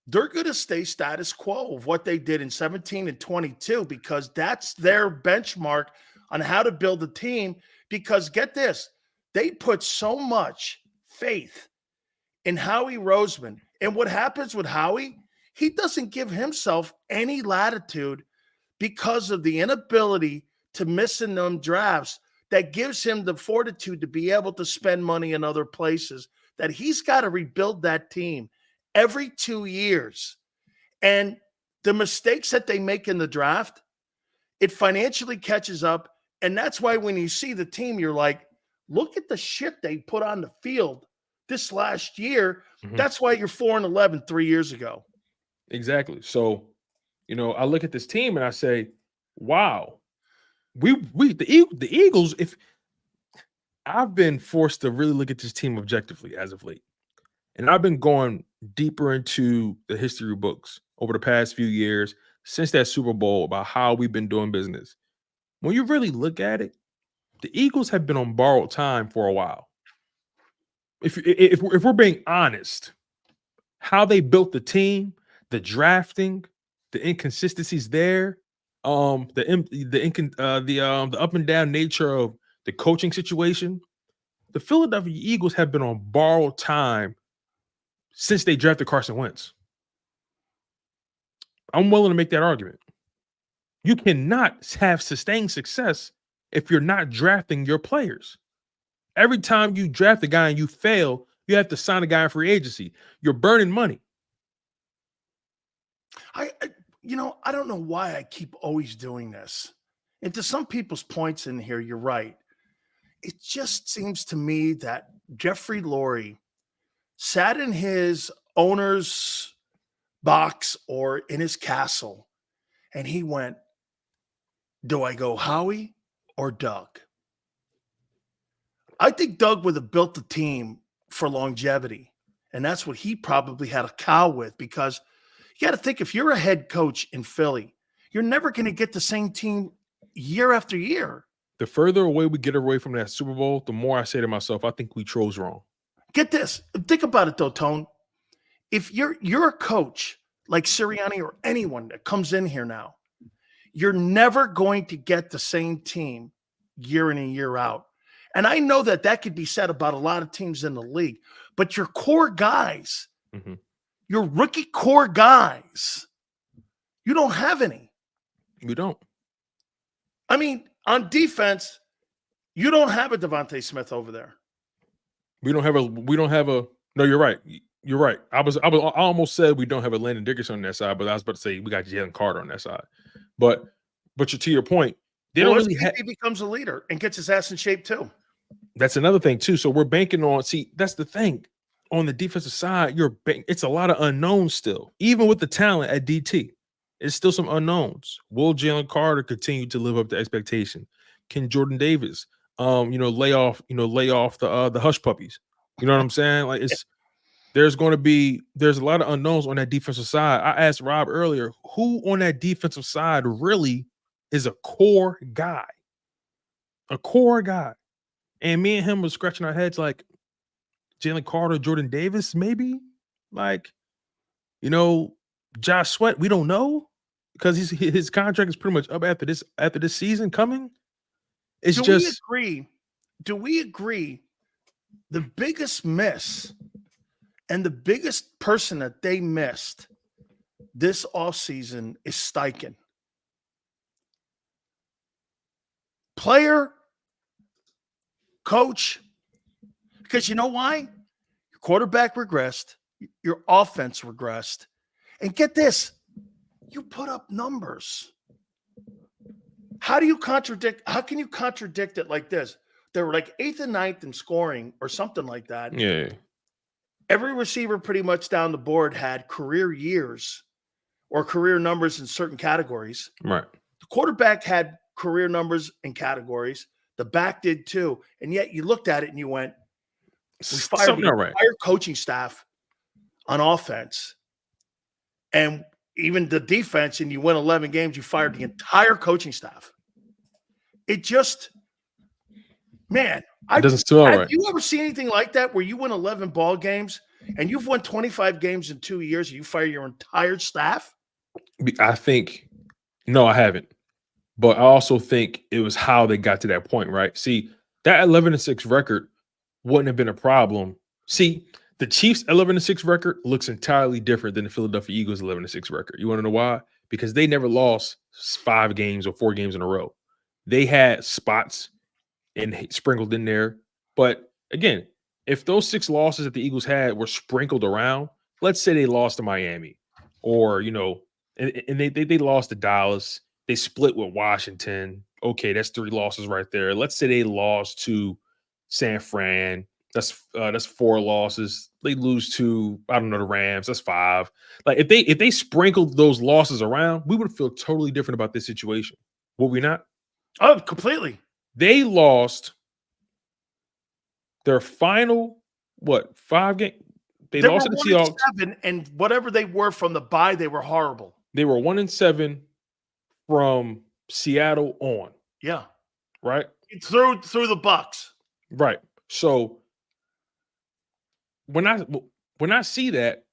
they're going to stay status quo of what they did in 17 and 22, because that's their benchmark on how to build a team. Because get this, they put so much faith in Howie Roseman. And what happens with Howie, he doesn't give himself any latitude because of the inability to miss in them drafts that gives him the fortitude to be able to spend money in other places, that he's got to rebuild that team every 2 years. And the mistakes that they make in the draft, it financially catches up. And that's why when you see the team, you're like, look at the shit they put on the field this last year. Mm-hmm. That's why you're 4-11 3 years ago. Exactly. So, I look at this team and I say, wow, the Eagles, if I've been forced to really look at this team objectively as of late, and I've been going deeper into the history books over the past few years since that Super Bowl about how we've been doing business. When you really look at it, the Eagles have been on borrowed time for a while. If we're being honest, how they built the team, the drafting, the inconsistencies there, the up and down nature of the coaching situation, the Philadelphia Eagles have been on borrowed time since they drafted Carson Wentz. I'm willing to make that argument. You cannot have sustained success if you're not drafting your players. Every time you draft a guy and you fail, you have to sign a guy in free agency. You're burning money. I don't know why I keep always doing this. And to some people's points in here, you're right. It just seems to me that Jeffrey Lurie sat in his owner's box or in his castle, and he went, do I go Howie or Doug? I think Doug would have built the team for longevity, and that's what he probably had a cow with, because you got to think, if you're a head coach in Philly, you're never going to get the same team year after year. The further away we get away from that Super Bowl, the more I say to myself, I think we chose wrong. Get this. Think about it, though, Tone. If you're a coach like Sirianni or anyone that comes in here now, you're never going to get the same team year in and year out. And I know that could be said about a lot of teams in the league, but your core guys, your rookie core guys, you don't have any. You don't. I mean, on defense, you don't have a Devontae Smith over there. We don't have a. No, you're right. You're right. I almost said we don't have a Landon Dickerson on that side, but I was about to say we got Jalen Carter on that side. But to your point, they don't really have. He becomes a leader and gets his ass in shape too. That's another thing too. So we're banking on. See, that's the thing. On the defensive side, it's a lot of unknowns still. Even with the talent at DT, it's still some unknowns. Will Jalen Carter continue to live up to expectation? Can Jordan Davis, lay off the hush puppies? You know what I'm saying? Like there's a lot of unknowns on that defensive side. I asked Rob earlier, who on that defensive side really is a core guy? A core guy. And me and him was scratching our heads like Jalen Carter, Jordan Davis, maybe? Like, Josh Sweat, we don't know because his contract is pretty much up after this season coming. It's Do we agree the biggest miss and the biggest person that they missed this offseason is Steichen? Player, coach, because you know why? Your quarterback regressed, your offense regressed, and get this, you put up numbers. How can you contradict it like this? They were like 8th and 9th in scoring or something like that. Yeah. Every receiver pretty much down the board had career years or career numbers in certain categories. Right. The quarterback had career numbers in categories. The back did too. And yet you looked at it and you went, we fired the entire coaching staff on offense. And even the defense, and you win 11 games, you fired the entire coaching staff. It just, man, it doesn't feel right. Have you ever seen anything like that where you win 11 ball games and you've won 25 games in 2 years and you fire your entire staff? I think, no, I haven't. But I also think it was how they got to that point, right? See, that 11-6 record wouldn't have been a problem. See, the Chiefs' 11-6 record looks entirely different than the Philadelphia Eagles' 11-6 record. You want to know why? Because they never lost 5 games or 4 games in a row. They had spots and sprinkled in there. But again, if those 6 losses that the Eagles had were sprinkled around, let's say they lost to Miami or, and they lost to Dallas. They split with Washington. Okay, that's 3 losses right there. Let's say they lost to San Fran. That's 4 losses. They lose to, I don't know, the Rams. That's 5. Like if they sprinkled those losses around, we would feel totally different about this situation. Would we not? Oh, completely. They lost their final 5 games. They lost to the Seahawks. 7, and whatever they were from the bye, they were horrible. They were 1-7 from Seattle on. Yeah. Right? Through the Bucks. Right. So when I see that,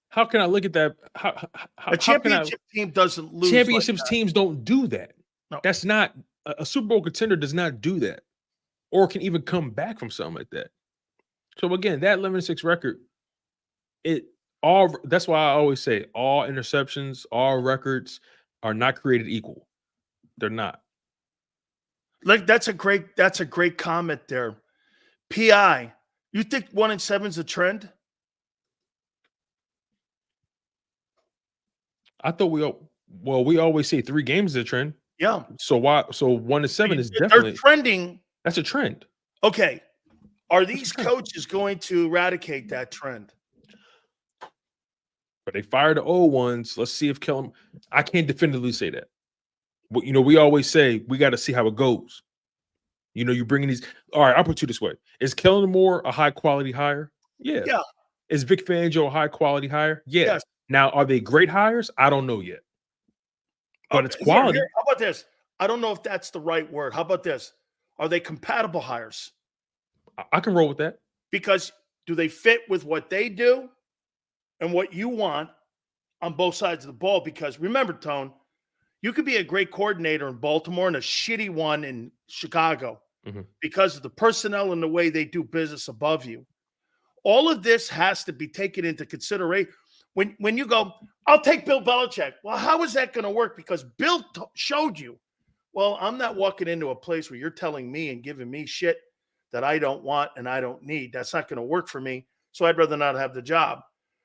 how can I look at that? A championship team doesn't lose. Championships teams don't do that. No. That's not a Super Bowl contender does not do that, or can even come back from something like that. So again, that 11-6 record, that's why I always say all interceptions, all records are not created equal. They're not. Like that's a great comment there. PI, you think 1-7 is a trend? I thought we always say 3 games is a trend. Yeah. So 1-7 is definitely trending. That's a trend. Okay. Are these coaches going to eradicate that trend? But they fired the old ones. Let's see if Kellen. I can't definitively say that. But we always say we got to see how it goes. You're bringing these. All right, I'll put you this way: is Kellen Moore a high quality hire? Yeah. Yeah. Is Vic Fangio a high quality hire? Yeah. Yes. Now, are they great hires? I don't know yet. But it's quality. How about this? I don't know if that's the right word. How about this? Are they compatible hires? I can roll with that. Because do they fit with what they do and what you want on both sides of the ball? Because remember, Tone, you could be a great coordinator in Baltimore and a shitty one in Chicago because of the personnel and the way they do business above you. All of this has to be taken into consideration. When you go, I'll take Bill Belichick. Well, how is that going to work? Because Bill showed you. Well, I'm not walking into a place where you're telling me and giving me shit that I don't want and I don't need. That's not going to work for me. So I'd rather not have the job.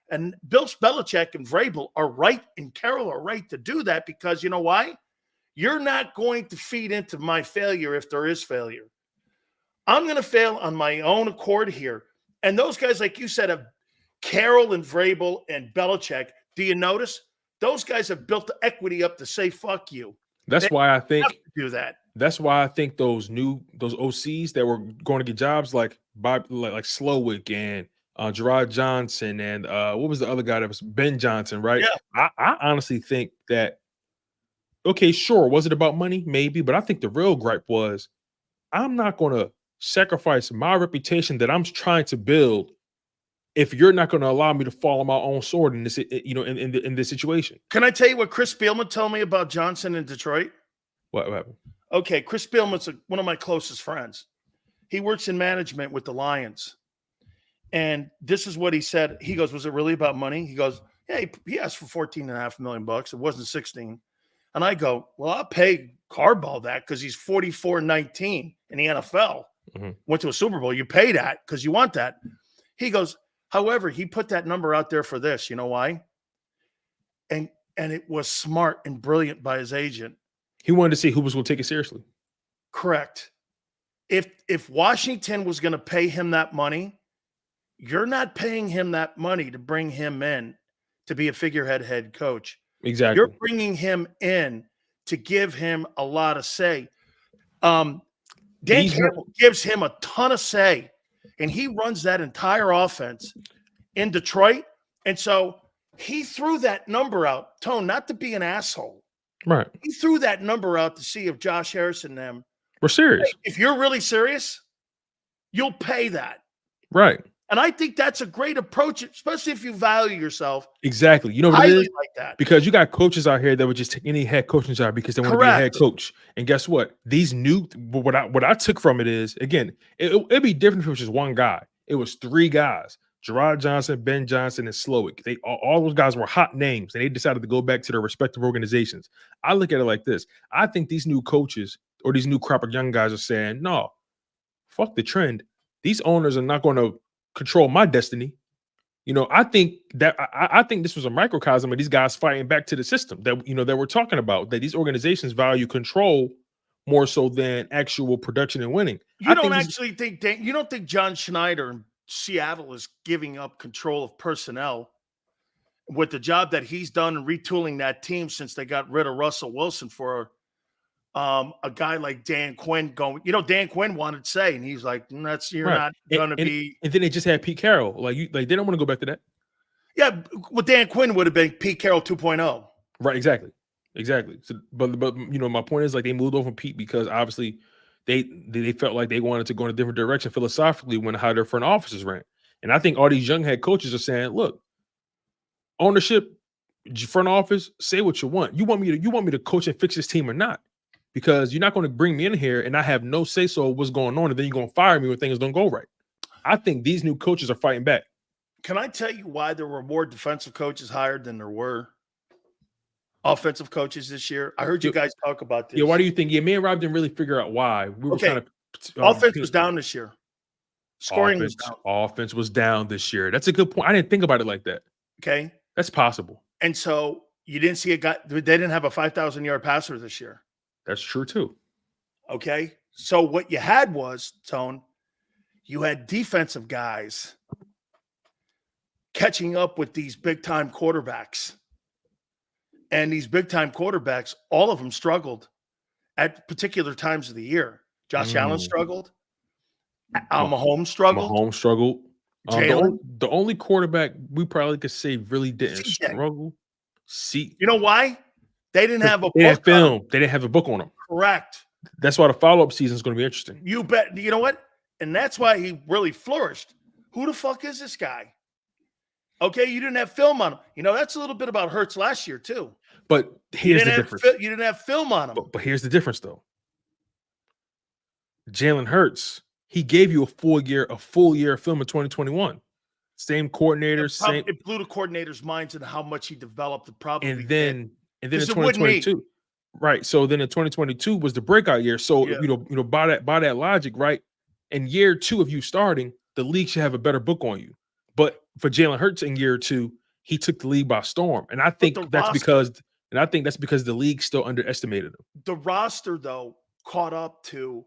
And Bill Belichick and Vrabel are right, and Carroll are right to do that because you know why? You're not going to feed into my failure if there is failure. I'm going to fail on my own accord here. And those guys, like you said, have Carroll and Vrabel and Belichick. Do you notice? Those guys have built the equity up to say, fuck you. That's why I think do that. That's why I think those OCs that were going to get jobs like Slowick and Gerard Johnson, and what was the other guy that was Ben Johnson, right? Yeah. I honestly think that, okay, sure, was it about money? Maybe, but I think the real gripe was, I'm not going to sacrifice my reputation that I'm trying to build if you're not going to allow me to fall on my own sword in this, in this situation. Can I tell you what Chris Spielman told me about Johnson in Detroit? What happened? Okay, Chris Spielman's one of my closest friends. He works in management with the Lions. And this is what he said. He goes, was it really about money? He goes, yeah, he asked for $14.5 million. It wasn't 16. And I go, well, I'll pay Harbaugh that because he's 44-19 in the NFL. Mm-hmm. Went to a Super Bowl. You pay that because you want that. He goes, however, he put that number out there for this. You know why? And it was smart and brilliant by his agent. He wanted to see who was going to take it seriously. Correct. If Washington was going to pay him that money, you're not paying him that money to bring him in to be a figurehead head coach. Exactly. You're bringing him in to give him a lot of say. Dan Campbell gives him a ton of say, and he runs that entire offense in Detroit. And so he threw that number out, Tone, not to be an asshole. Right. He threw that number out to see if Josh Harris and them were serious. Hey, if you're really serious, you'll pay that. Right. And I think that's a great approach, especially if you value yourself. Exactly. You know what it is? Like that. Because you got coaches out here that would just take any head coaching job because they want to be a head coach. And guess what? These new what I took from it is, again, it'd be different if it was just one guy. It was three guys: Gerard Johnson, Ben Johnson, and Slowick. They all those guys were hot names, and they decided to go back to their respective organizations. I look at it like this: I think these new coaches or these new crop of young guys are saying, no, fuck the trend. These owners are not going to control my destiny. You know, I think that I think this was a microcosm of these guys fighting back to the system that, you know, that we're talking about, that these organizations value control more so than actual production and winning. You don't think John Schneider in Seattle is giving up control of personnel with the job that he's done in retooling that team since they got rid of Russell Wilson for a guy like Dan Quinn going, Dan Quinn wanted to say, and he's like, not going to be. And then they just had Pete Carroll. Like they don't want to go back to that. Yeah. Well, Dan Quinn would have been Pete Carroll 2.0. Right. Exactly. So, but my point is, like, they moved over from Pete because obviously they felt like they wanted to go in a different direction philosophically when how their front offices ran. And I think all these young head coaches are saying, look, ownership, front office, say what you want. You want me to coach and fix this team or not? Because you're not going to bring me in here and I have no say so of what's going on, and then you're going to fire me when things don't go right. I think these new coaches are fighting back. Can I tell you why there were more defensive coaches hired than there were offensive coaches this year? I heard you guys talk about this. Yeah, why do you think? Yeah, me and Rob didn't really figure out why. We were kind of offense was down this year. Scoring was down. Offense was down this year. That's a good point. I didn't think about it like that. Okay. That's possible. And so you didn't see a guy, they didn't have a 5,000-yard passer this year. That's true too. Okay. So what you had was, Tone, you had defensive guys catching up with these big-time quarterbacks. And these big-time quarterbacks, all of them struggled at particular times of the year. Josh Allen struggled. Mahomes struggled. The only quarterback we probably could say really didn't struggle. You know why? They didn't have a book. They didn't have a book on them. Correct. That's why the follow-up season is going to be interesting. You bet. You know what? And that's why he really flourished. Who the fuck is this guy? Okay, you didn't have film on him. That's a little bit about Hurts last year too. But here's the difference. You didn't have film on him. But here's the difference, though. Jalen Hurts, he gave you a full year of film in 2021. Same coordinator, it blew the coordinator's minds and how much he developed. And then in 2022, right? So then in 2022 was the breakout year. So by that logic, right? In year 2 of you starting, the league should have a better book on you. But for Jalen Hurts in year 2, he took the league by storm, and I think that's because the league still underestimated him. The roster, though, caught up to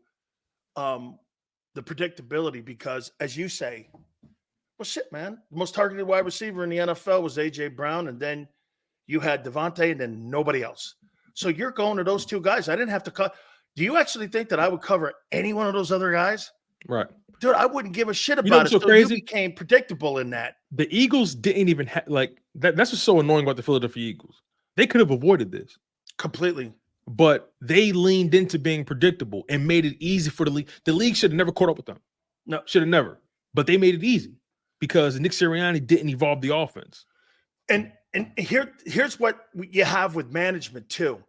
the predictability because, as you say, well, shit, man, the most targeted wide receiver in the NFL was A.J. Brown, and then you had Devontae and then nobody else. So you're going to those two guys. I didn't have to cut. Do you actually think that I would cover any one of those other guys? Right. Dude, I wouldn't give a shit You know about what's it. so So you crazy? became predictable in that. The Eagles didn't even have like that. That's what's so annoying about the Philadelphia Eagles. They could have avoided this, Completely. but they leaned into being predictable and made it easy for the league. The league should have never caught up with them. No. Should have never. But they made it easy because Nick Sirianni didn't evolve the offense. And here's what you have with management too.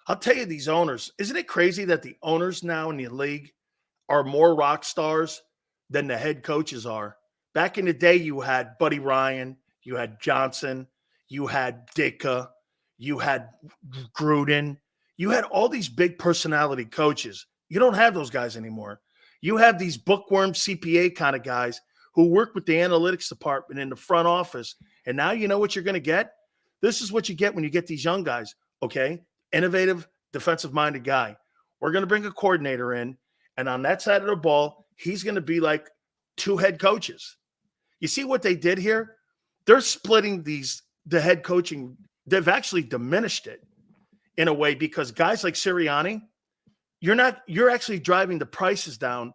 I'll tell you, these owners, isn't it crazy that the owners now in the league are more rock stars than the head coaches are? Back in the day, you had Buddy Ryan, you had Johnson, you had Ditka, you had Gruden, you had all these big personality coaches. You don't have those guys anymore. You have these bookworm CPA kind of guys who work with the analytics department in the front office. And now you know what you're going to get? This is what you get when you get these young guys, okay? Innovative, defensive-minded guy. We're going to bring a coordinator in, and on that side of the ball, he's going to be like two head coaches. You see what they did here? They're splitting the head coaching. They've actually diminished it in a way because guys like Sirianni, you're actually driving the prices down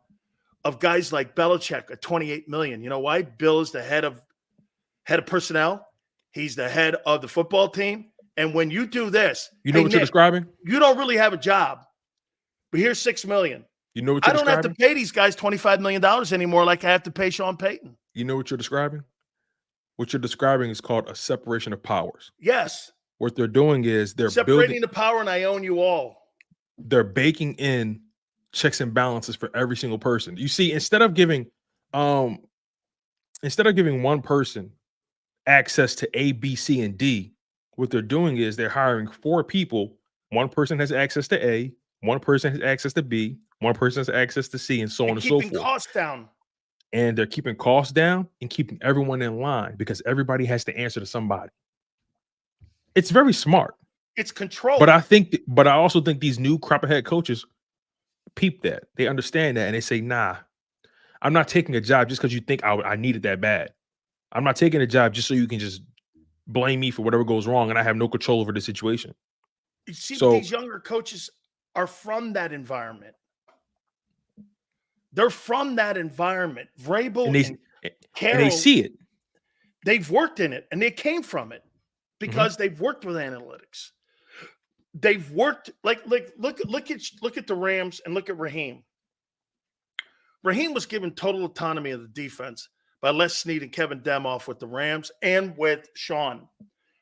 of guys like Belichick at $28 million. You know why? Bill is the head of personnel. He's the head of the football team. And when you do this, You know what you're describing? you don't really have a job. But here's $6 million. You know what I you're don't describing? have to pay these guys $25 million anymore like I have to pay Sean Payton. You know what you're describing? What you're describing is called a separation of powers. Yes. What they're doing is they're Separating the power, and I own you all. they're baking in checks and balances for every single person. You see, instead of giving one person access to A, B, C, and D, what they're doing is they're hiring 4 people. One person has access to A, one person has access to B, one person has access to C, and so on and so Keeping forth. costs down. And they're keeping costs down and keeping everyone in line because everybody has to answer to somebody. It's very smart. It's control. But I also think these new crop of head coaches peep that. They understand that and they say, nah, I'm not taking a job just because you think I need it that bad. I'm not taking a job just so you can just blame me for whatever goes wrong and I have no control over the situation. You see, So- these younger coaches are from that environment. They're from that environment. Vrabel and Carroll, And they see it. they've worked in it and they came from it because they've worked with analytics. They've worked look at the Rams and look at Raheem. Raheem was given total autonomy of the defense by Les Snead and Kevin Demoff with the Rams and with Sean.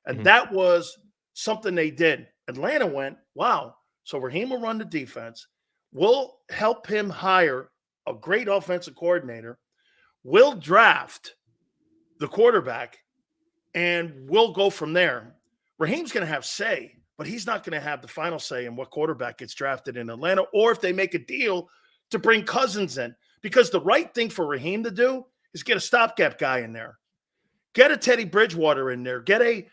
And that was something they did. Atlanta went, wow. So Raheem will run the defense. We'll help him hire a great offensive coordinator. We'll draft the quarterback, and we'll go from there. Raheem's going to have say, but he's not going to have the final say in what quarterback gets drafted in Atlanta or if they make a deal to bring Cousins in. Because the right thing for Raheem to do is get a stopgap guy in there. Get a Teddy Bridgewater in there. Get a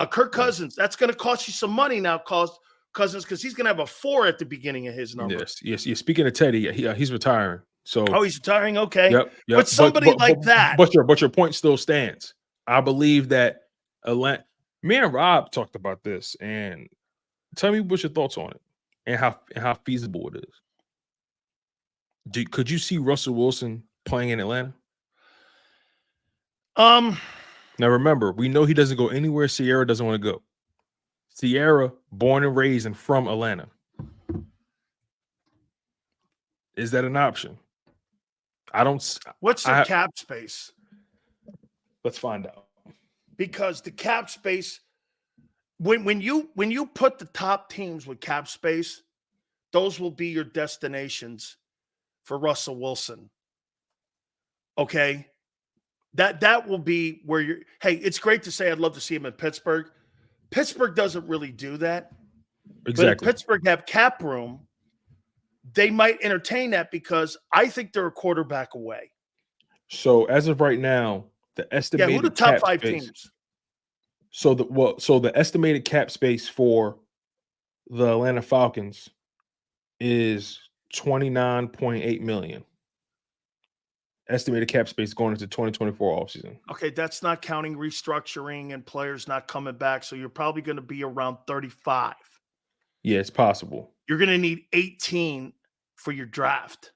Kirk Cousins. That's going to cost you some money now, Cousins, because he's going to have a 4 at the beginning of his number. Yes. Speaking of Teddy, he's retiring. So he's retiring. Okay. Yep. But somebody like that. But your point still stands. I believe that me and Rob talked about this, and tell me what's your thoughts on it and how feasible it is. Could you see Russell Wilson playing in Atlanta? Now remember, we know he doesn't go anywhere Sierra doesn't want to go. Sierra, born and raised and from Atlanta. Is that an option? What's the cap space? Let's find out. Because the cap space, when you put the top teams with cap space, those will be your destinations for Russell Wilson. Okay? That will be where you're. Hey, it's great to say I'd love to see him in Pittsburgh. Pittsburgh doesn't really do that. Exactly. But if Pittsburgh have cap room, they might entertain that because I think they're a quarterback away. So as of right now, the estimated who the top cap 5 space, teams? So the estimated cap space for the Atlanta Falcons is $29.8 million. Estimated cap space going into 2024 offseason. Okay, that's not counting restructuring and players not coming back. So you're probably going to be around 35. Yeah, it's possible. You're going to need 18 for your draft.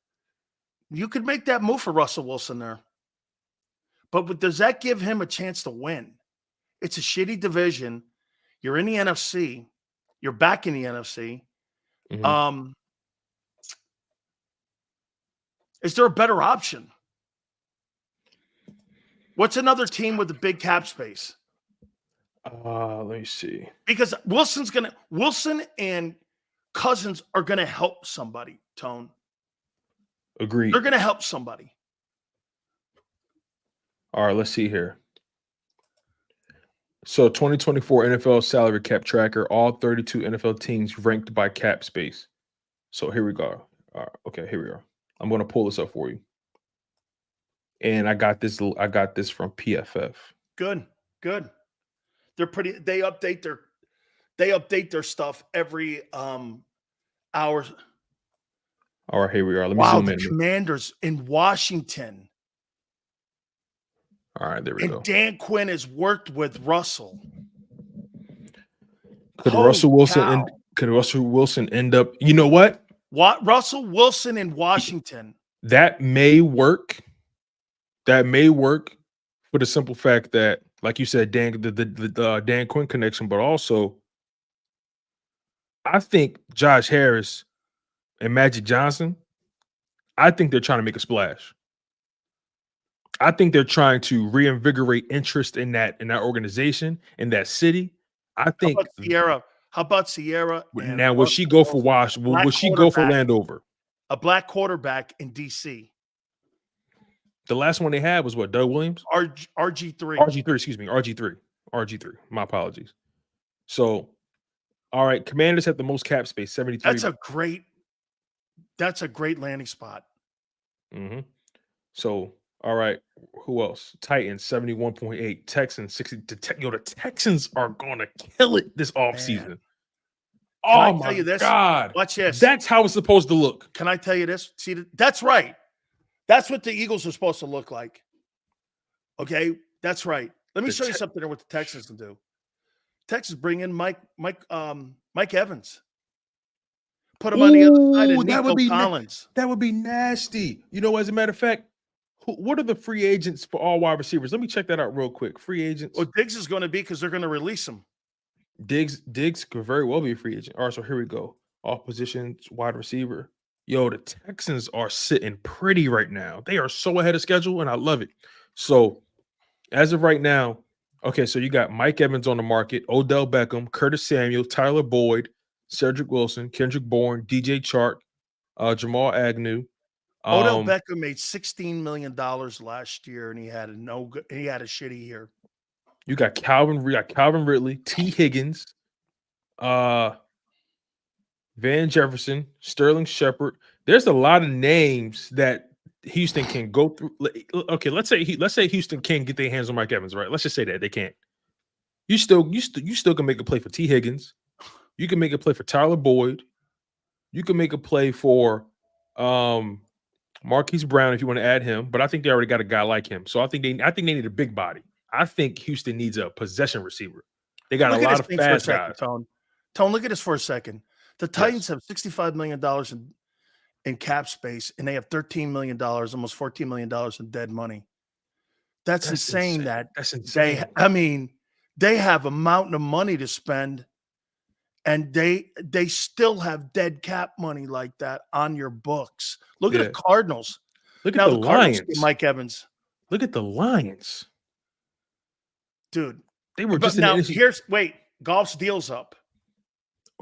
You could make that move for Russell Wilson there. But does that give him a chance to win? It's a shitty division. You're in the NFC. You're back in the NFC. Mhm. Is there a better option? What's another team with a big cap space? Let me see. Because Wilson and Cousins are gonna help somebody, Tone. Agreed. They're gonna help somebody. All right, let's see here. So 2024 NFL salary cap tracker, all 32 NFL teams ranked by cap space. So here we go. All right, okay, here we are. I'm going to pull this up for you. And I got this from PFF. Good. They update their stuff every hour. All right, here we are. Let me Wow, zoom the in. Commanders in Washington. All right, there we And go. Dan Quinn has worked with Russell. Could Holy Russell cow. Wilson end up? You know what? Russell Wilson in Washington. That may work. That may work for the simple fact that, like you said, the Dan Quinn connection, but also I think Josh Harris and Magic Johnson, I think they're trying to make a splash. I think they're trying to reinvigorate interest in that organization, in that city. I think How about Sierra? now will she go for will she go for Landover? A black quarterback in DC. The last one they had was what? Doug Williams? RG3. RG3, excuse me. RG3. My apologies. So, all right, Commanders have the most cap space, 73. That's a great landing spot. Mm-hmm. So, all right, who else? Titans, 71.8. Texans, 60. The Texans are going to kill it this offseason. Oh, my God. Watch this. That's how it's supposed to look. Can I tell you this? See, that's right. That's what the Eagles are supposed to look like. Okay, that's right. Let me show you something there what the Texans can do. Texans bring in Mike Evans. Put him on the other side of Nico Collins. That would be nasty. You know, as a matter of fact, what are the free agents for all wide receivers? Let me check that out real quick. Free agents. Well, Diggs is going to be because they're going to release him. Diggs could very well be a free agent. All right, so here we go. Off positions, wide receiver. Yo, the Texans are sitting pretty right now. They are so ahead of schedule, and I love it. So, as of right now, okay, so you got Mike Evans on the market, Odell Beckham, Curtis Samuel, Tyler Boyd, Cedric Wilson, Kendrick Bourne, DJ Chark, Jamal Agnew. Odell Beckham made $16 million last year, and he had a shitty year. You got Calvin Ridley, T. Higgins, Van Jefferson, Sterling Shepard. There's a lot of names that Houston can go through. Okay, let's say Houston can get their hands on Mike Evans, right? Let's just say that they can't. You still can make a play for T. Higgins. You can make a play for Tyler Boyd. You can make a play for Marquise Brown if you want to add him. But I think they already got a guy like him. So I think they need a big body. I think Houston needs a possession receiver. They got a lot of fast guys. Tone, look at this for a second. The Titans have $65 million in cap space, and they have $13 million, almost $14 million in dead money. That's insane. That's insane. They have a mountain of money to spend, and they still have dead cap money like that on your books. Look at the Cardinals. Look at the Lions. Mike Evans. Look at the Lions. Dude. They were just Goff's deal's up.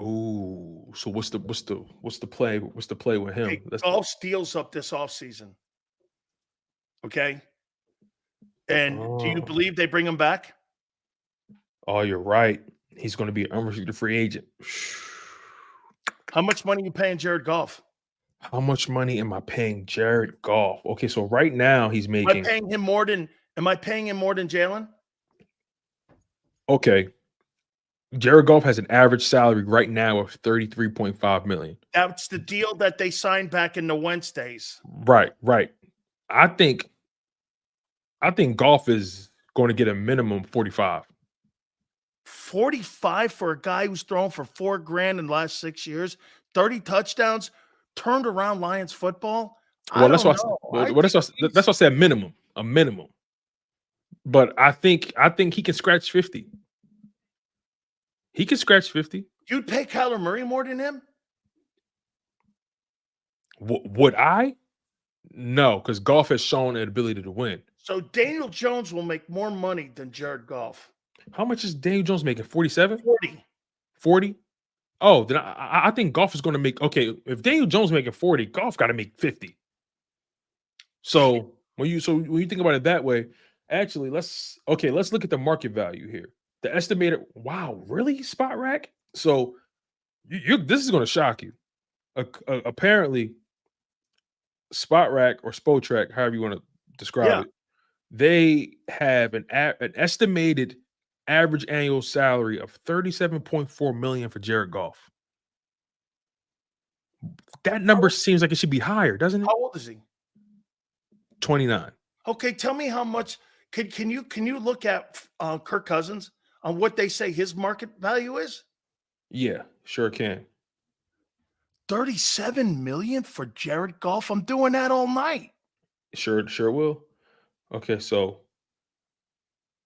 Oh, so what's the play? What's the play with him? Goff's deal's up this offseason. Okay. And do you believe they bring him back? Oh, you're right. He's going to be an unrestricted free agent. How much money are you paying Jared Goff? How much money am I paying Jared Goff? Okay, so right now he's making. Am I paying him more than Jalen? Okay. Jared Goff has an average salary right now of $33.5 million. That's the deal that they signed back in the Wednesdays. Right. I think Goff is going to get a minimum 45. 45 for a guy who's thrown for $4,000 in the last 6 years, 30 touchdowns, turned around Lions football. I Well, that's don't why. know. Well, I that's think why. That's why I said minimum, a minimum. But I think he can scratch 50. He can scratch 50. you'd pay Kyler Murray more than him. Would I? No, because golf has shown an ability to win. So Daniel Jones will make more money than Jared Goff. How much is Daniel Jones making? 47? 40. 40? Oh, then I think golf is going to make okay. If Daniel Jones making 40, golf got to make 50. So when you think about it that way, actually, let's look at the market value here. The estimated, wow, really, Spot Rack? So this is going to shock you. Apparently, Spot Rack or Spotrac, however you want to describe it, they have an estimated average annual salary of $37.4 million for Jared Goff. That number seems like it should be higher, doesn't it? How old is he? 29. Okay, tell me how much. Can you look at Kirk Cousins on what they say his market value is? Yeah, sure can. 37 million for Jared Goff. I'm doing that all night. Sure will. Okay, so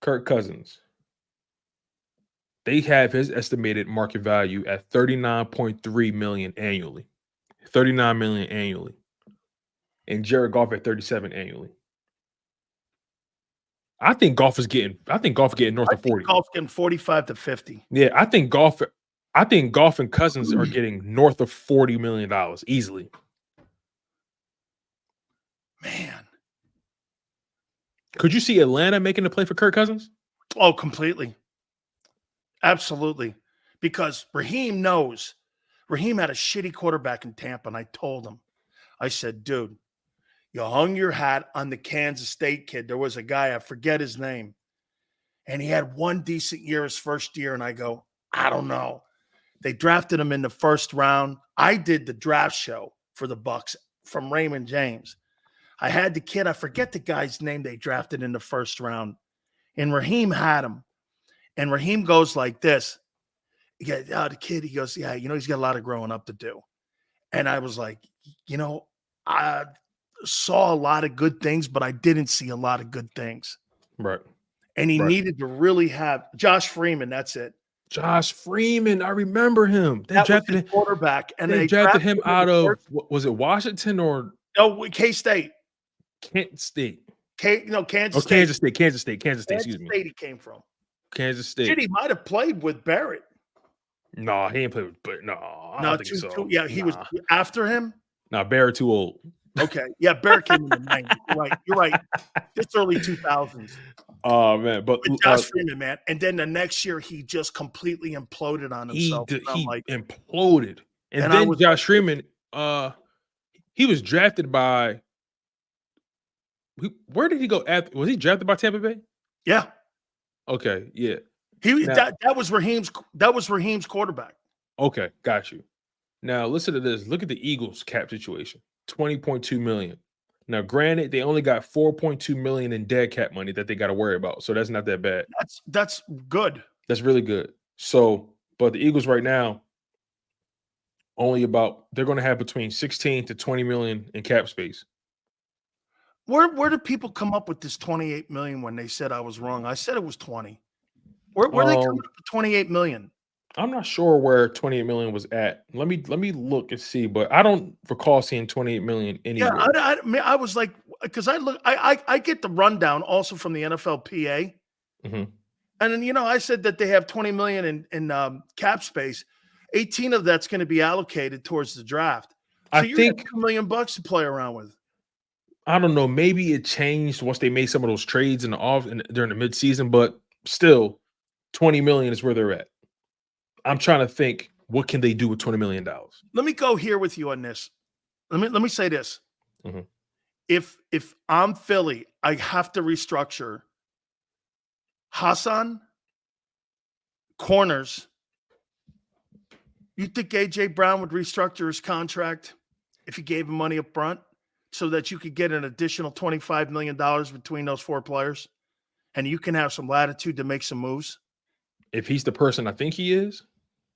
Kirk Cousins. They have his estimated market value at 39.3 million annually. 39 million annually. And Jared Goff at 37 annually. I think Goff is getting north of 40. Goff's getting 45 to 50. Yeah, I think Goff and Cousins are getting north of $40 million easily. Man. Could you see Atlanta making a play for Kirk Cousins? Oh, completely. Absolutely. Because Raheem knows. Raheem had a shitty quarterback in Tampa, and I told him, I said, dude, you hung your hat on the Kansas State kid. There was a guy, I forget his name, and he had one decent year his first year, and I go, I don't know. They drafted him in the first round. I did the draft show for the Bucks from Raymond James. I had the kid, I forget the guy's name they drafted in the first round, and Raheem had him. And Raheem goes like this. The kid, he goes, yeah, he's got a lot of growing up to do. And I was like, I saw a lot of good things, but I didn't see a lot of good things. Right. And he needed to really have Josh Freeman. That's it. Josh Freeman. I remember him. They drafted his quarterback. And they drafted him out of, was it Washington or? No, K-State. Kent State. Kansas State. Kansas State. Excuse me. State he came from. Kansas State. Shit, he might have played with Barrett. No, he didn't play with Barrett. No, I don't think so. He was after him. No, Barrett too old. Okay. Yeah, Barrett came in the 90s. You're right. It's early 2000s. Oh, man. But Josh Freeman, man. And then the next year, he just completely imploded on himself. He imploded. And then Josh Freeman, he was drafted by – where did he go? Was he drafted by Tampa Bay? Yeah. Okay, yeah. That was Raheem's quarterback. Okay, got you. Now listen to this. Look at the Eagles cap situation. $20.2 million. Now, granted, they only got $4.2 million in dead cap money that they got to worry about. So that's not that bad. That's good. That's really good. So, but the Eagles right now, they're going to have between 16 to 20 million in cap space. Where did people come up with this 28 million when they said I was wrong? I said it was 20. Where they coming up with 28 million? I'm not sure where 28 million was at. Let me look and see, but I don't recall seeing 28 million anywhere. Yeah, I was like, because I get the rundown also from the NFLPA, mm-hmm. And then I said that they have 20 million in cap space. 18 of that's going to be allocated towards the draft. So I think $2 million to play around with. I don't know. Maybe it changed once they made some of those trades during the midseason, but still, 20 million is where they're at. I'm trying to think, what can they do with $20 million? Let me go here with you on this. Let me say this. Mm-hmm. If I'm Philly, I have to restructure Hassan, corners. You think AJ Brown would restructure his contract if he gave him money up front so that you could get an additional $25 million between those four players and you can have some latitude to make some moves? If he's the person I think he is,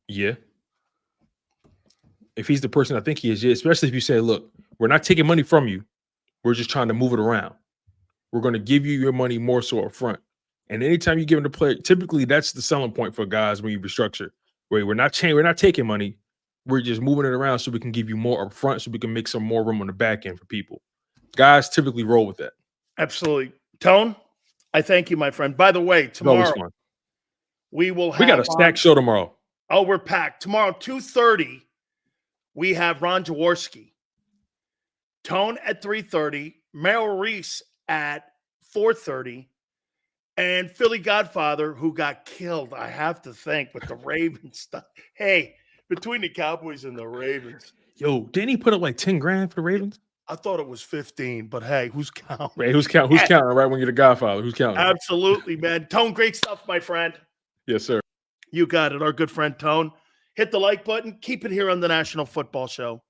yeah. If he's the person I think he is, yeah. Especially if you say, look, we're not taking money from you. We're just trying to move it around. We're going to give you your money more so up front. And anytime you give them the player, typically that's the selling point for guys when you restructure. Where we're not taking money. We're just moving it around so we can give you more up front so we can make some more room on the back end for people. Guys typically roll with that. Absolutely. Tone, I thank you, my friend. By the way, tomorrow we got a stacked show tomorrow. Oh, we're packed. Tomorrow, 2:30, we have Ron Jaworski. Tone at 3:30, Merrill Reese at 4:30, and Philly Godfather, who got killed, I have to think, with the Ravens stuff. Hey, between the Cowboys and the Ravens. Yo, didn't he put up like 10 grand for the Ravens? I thought it was 15, but hey, who's counting? Hey, who's counting? Who's counting right when you're the Godfather? Who's counting? Absolutely, man. Tone, great stuff, my friend. Yes, sir. You got it. Our good friend Tone. Hit the like button. Keep it here on the National Football Show.